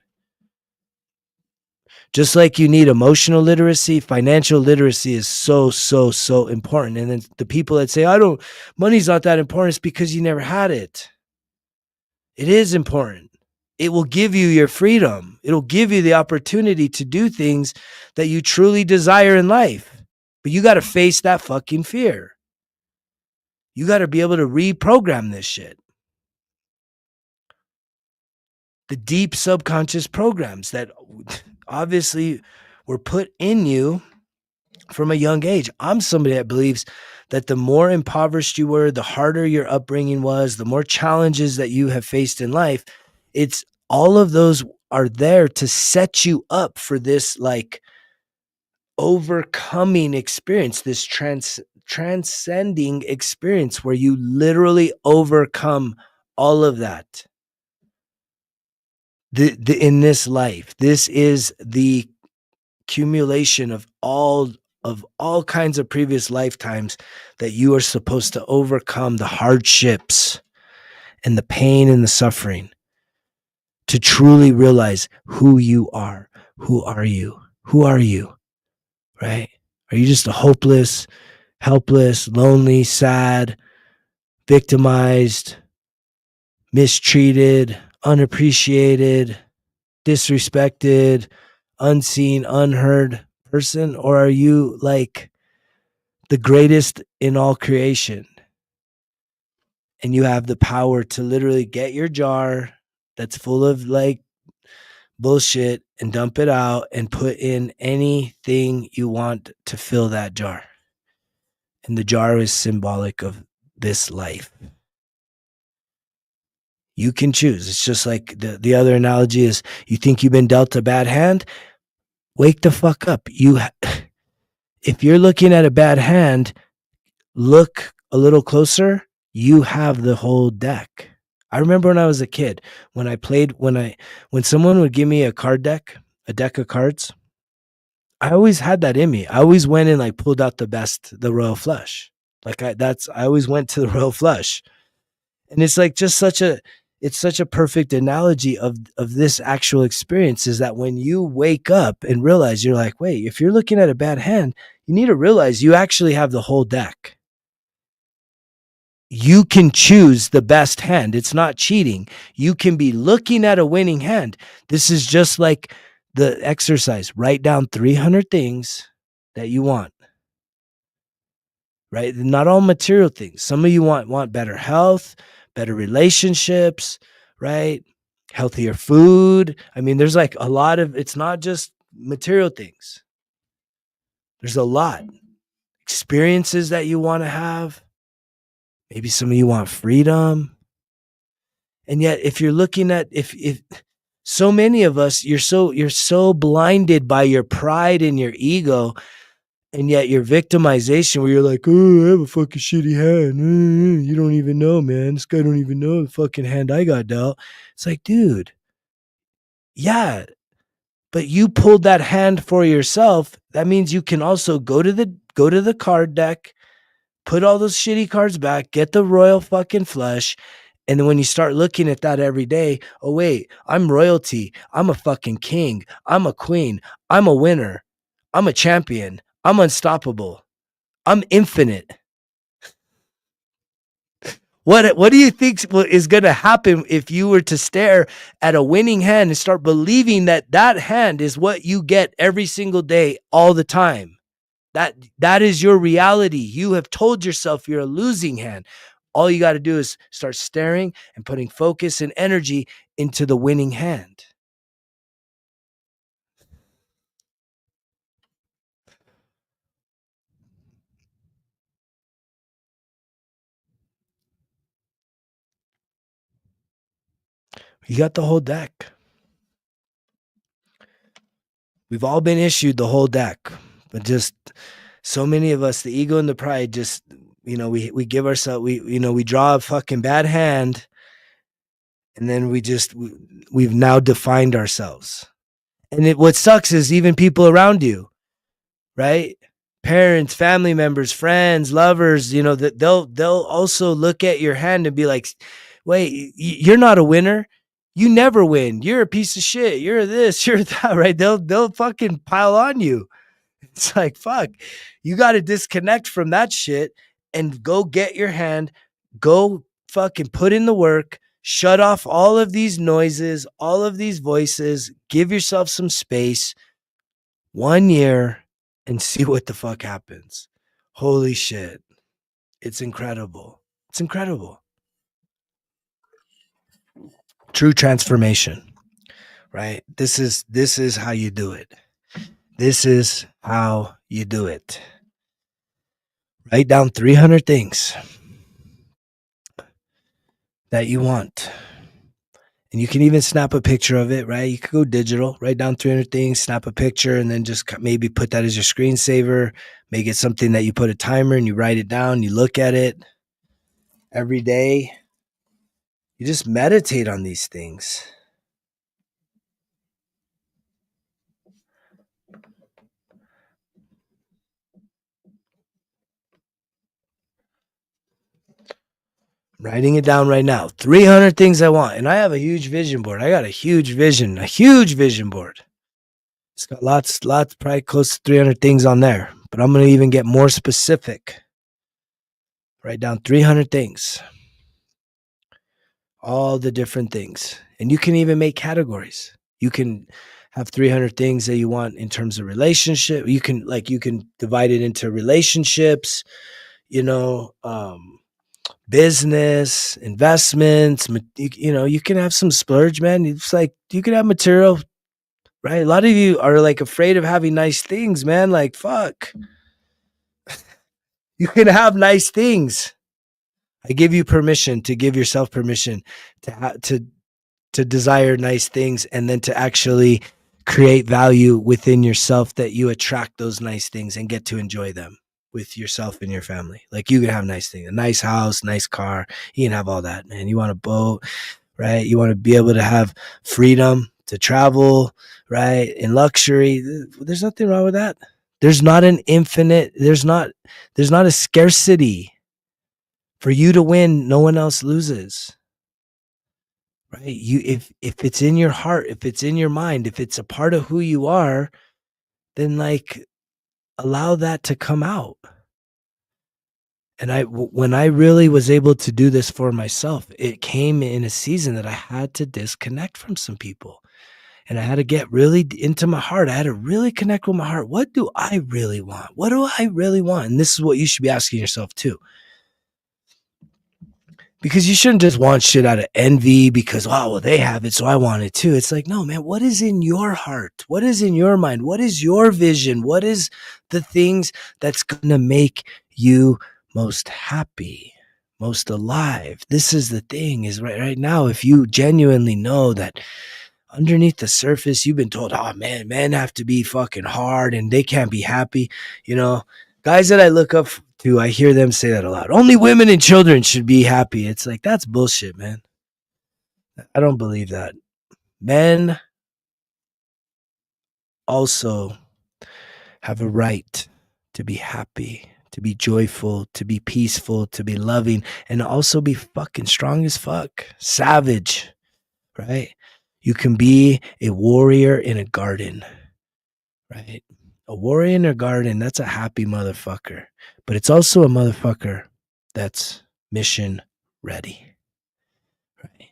Just like you need emotional literacy, financial literacy is so, so, so important. And then the people that say, money's not that important, it's because you never had it. It is important. It will give you your freedom. It'll give you the opportunity to do things that you truly desire in life. But you got to face that fucking fear. You got to be able to reprogram this shit. The deep subconscious programs that obviously were put in you from a young age. I'm somebody that believes that the more impoverished you were, the harder your upbringing was, the more challenges that you have faced in life, it's all of those are there to set you up for this like overcoming experience, this transcending experience where you literally overcome all of that. In this life, this is the accumulation of all kinds of previous lifetimes that you are supposed to overcome the hardships and the pain and the suffering to truly realize who you are. Who are you? Who are you? Right? Are you just a hopeless, helpless, lonely, sad, victimized, mistreated, unappreciated, disrespected, unseen, unheard person? Or are you like the greatest in all creation? And you have the power to literally get your jar that's full of like bullshit and dump it out and put in anything you want to fill that jar. And the jar is symbolic of this life. You can choose. It's just like the other analogy is, you think you've been dealt a bad hand? Wake the fuck up. If you're looking at a bad hand, look a little closer. You have the whole deck. I remember when I was a kid, when someone would give me a card deck, a deck of cards, I always had that in me. I always went and like pulled out the royal flush. Like I always went to the royal flush. And it's like it's such a perfect analogy of this actual experience, is that when you wake up and realize, you're like, wait, if you're looking at a bad hand, you need to realize you actually have the whole deck. You can choose the best hand. It's not cheating. You can be looking at a winning hand. This is just like the exercise. Write down 300 things that you want. Right? Not all material things. Some of you want better health, better relationships, right? Healthier food. I mean, there's like a lot of, it's not just material things. There's a lot. Experiences that you want to have. Maybe some of you want freedom. And yet, if you're looking at, if so many of us, you're so blinded by your pride and your ego, and yet your victimization, where you're like, oh, I have a fucking shitty hand. You don't even know, man. This guy don't even know the fucking hand I got dealt. It's like, dude, yeah, but you pulled that hand for yourself. That means you can also go to the card deck, put all those shitty cards back, get the royal fucking flush. And then when you start looking at that every day, oh, wait, I'm royalty. I'm a fucking king. I'm a queen. I'm a winner. I'm a champion. I'm unstoppable. I'm infinite. What do you think is going to happen if you were to stare at a winning hand and start believing that that hand is what you get every single day, all the time? That is your reality. You have told yourself you're a losing hand. All you got to do is start staring and putting focus and energy into the winning hand. You got the whole deck. We've all been issued the whole deck, but just so many of us, the ego and the pride, just we give ourselves we draw a fucking bad hand, and then we've now defined ourselves. And what sucks is even people around you, right? Parents, family members, friends, lovers, that they'll also look at your hand and be like, "Wait, you're not a winner. You never win. You're a piece of shit. You're this, you're that." Right? They'll fucking pile on you. It's like, fuck. You got to disconnect from that shit and go get your hand. Go fucking put in the work. Shut off all of these noises, all of these voices. Give yourself some space. 1 year and see what the fuck happens. Holy shit. It's incredible. It's incredible. True transformation, right? This is how you do it. This is how you do it. Write down 300 things that you want. And you can even snap a picture of it, right? You could go digital, write down 300 things, snap a picture, and then just maybe put that as your screensaver. Make it something that you put a timer and you write it down. You look at it every day. You just meditate on these things. Writing it down right now. 300 things I want. And I have a huge vision board. I got a huge vision board. It's got lots, probably close to 300 things on there. But I'm going to even get more specific. Write down 300 things. All the different things. And you can even make categories. You can have 300 things that you want in terms of relationship. You can divide it into relationships, business, investments. You can have some splurge, man. It's like you can have material, right? A lot of you are like afraid of having nice things, man. Like, fuck. You can have nice things. I give you permission to give yourself permission to desire nice things, and then to actually create value within yourself, that you attract those nice things and get to enjoy them with yourself and your family. Like, you can have nice things, a nice house, nice car. You can have all that, man. You want a boat, right? You want to be able to have freedom to travel, right? In luxury. There's nothing wrong with that. There's not an infinite, there's not a scarcity. For you to win, no one else loses. Right? If it's in your heart, if it's in your mind, if it's a part of who you are, then like allow that to come out. And when I really was able to do this for myself, it came in a season that I had to disconnect from some people. And I had to get really into my heart. I had to really connect with my heart. What do I really want? What do I really want? And this is what you should be asking yourself too. Because you shouldn't just want shit out of envy because, oh, well, they have it, so I want it too. It's like, no, man, what is in your heart? What is in your mind? What is your vision? What is the things that's going to make you most happy, most alive? This is the thing, is right now, if you genuinely know that underneath the surface, you've been told, oh, man, men have to be fucking hard and they can't be happy. Guys that I look up to, I hear them say that a lot. Only women and children should be happy. It's like, that's bullshit, man. I don't believe that. Men also have a right to be happy, to be joyful, to be peaceful, to be loving, and also be fucking strong as fuck. Savage, right? You can be a warrior in a garden, right? A warrior in a garden, that's a happy motherfucker. But it's also a motherfucker that's mission ready. Right?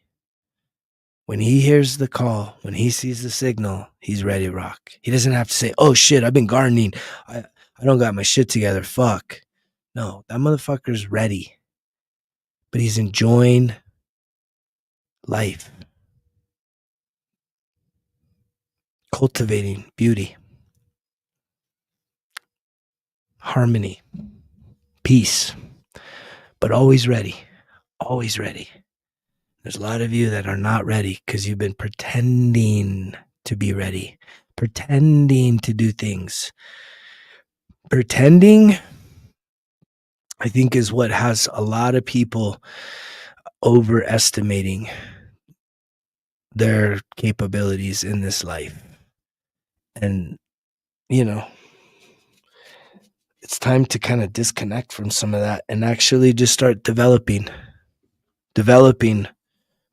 When he hears the call, when he sees the signal, he's ready to rock. He doesn't have to say, oh shit, I've been gardening. I don't got my shit together. Fuck. No, that motherfucker's ready. But he's enjoying life. Cultivating beauty. Harmony. Peace. But always ready. Always ready. There's a lot of you that are not ready because you've been pretending to be ready. Pretending to do things. Pretending, I think, is what has a lot of people overestimating their capabilities in this life. And, you know, it's time to kind of disconnect from some of that and actually just start developing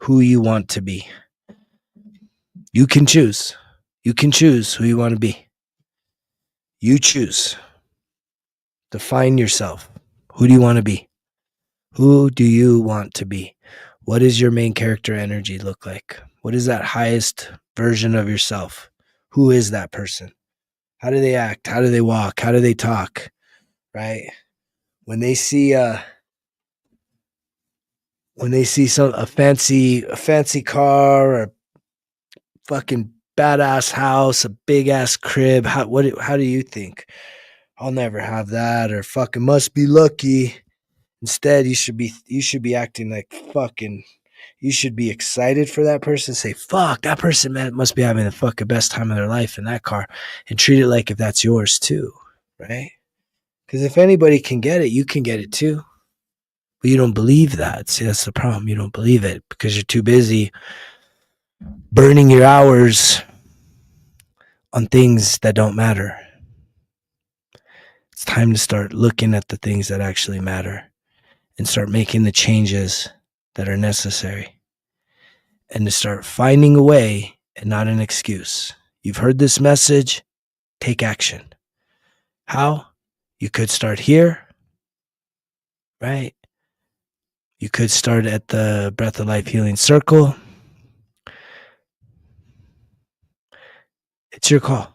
who you want to be. You can choose. You can choose who you want to be. You choose. Define yourself. Who do you want to be? Who do you want to be? What does your main character energy look like? What is that highest version of yourself? Who is that person? How do they act? How do they walk? How do they talk? Right? When they see a fancy car or a fucking badass house, a big ass crib, how do you think? I'll never have that, or fucking must be lucky. Instead, you should be acting like fucking, you should be excited for that person. Say, fuck, that person, man, must be having the fucking best time of their life in that car, and treat it like if that's yours too, right? Because if anybody can get it, you can get it too. But you don't believe that. See, that's the problem. You don't believe it because you're too busy burning your hours on things that don't matter. It's time to start looking at the things that actually matter and start making the changes that are necessary, and to start finding a way and not an excuse. You've heard this message, take action. How? You could start here, right? You could start at the Breath of Life Healing Circle. It's your call,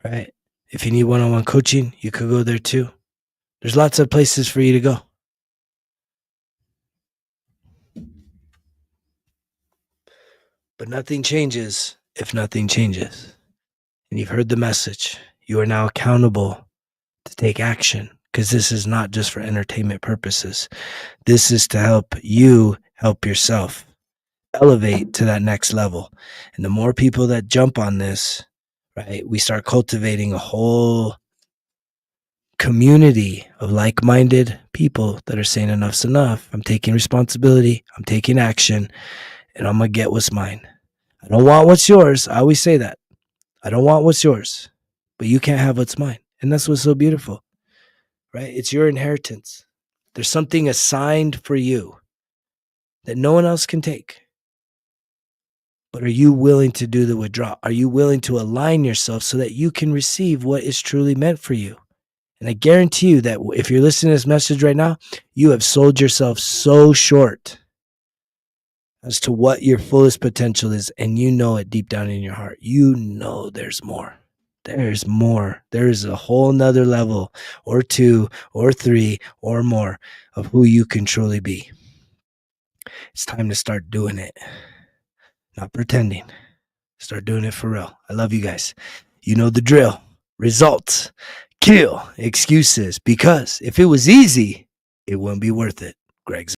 right? If you need one-on-one coaching, you could go there too. There's lots of places for you to go. But nothing changes if nothing changes. And you've heard the message. You are now accountable to take action, because this is not just for entertainment purposes. This is to help you help yourself elevate to that next level. And the more people that jump on this, right, we start cultivating a whole community of like-minded people that are saying enough's enough. I'm taking responsibility. I'm taking action, and I'm going to get what's mine. I don't want what's yours. I always say that. I don't want what's yours, but you can't have what's mine. And that's what's so beautiful, right? It's your inheritance. There's something assigned for you that no one else can take. But are you willing to do the withdrawal? Are you willing to align yourself so that you can receive what is truly meant for you? And I guarantee you that if you're listening to this message right now, you have sold yourself so short as to what your fullest potential is. And you know it deep down in your heart. You know there's more. There's more. There is a whole nother level or two or three or more of who you can truly be. It's time to start doing it. Not pretending. Start doing it for real. I love you guys. You know the drill. Results. Kill excuses. Because if it was easy, it wouldn't be worth it. Greg's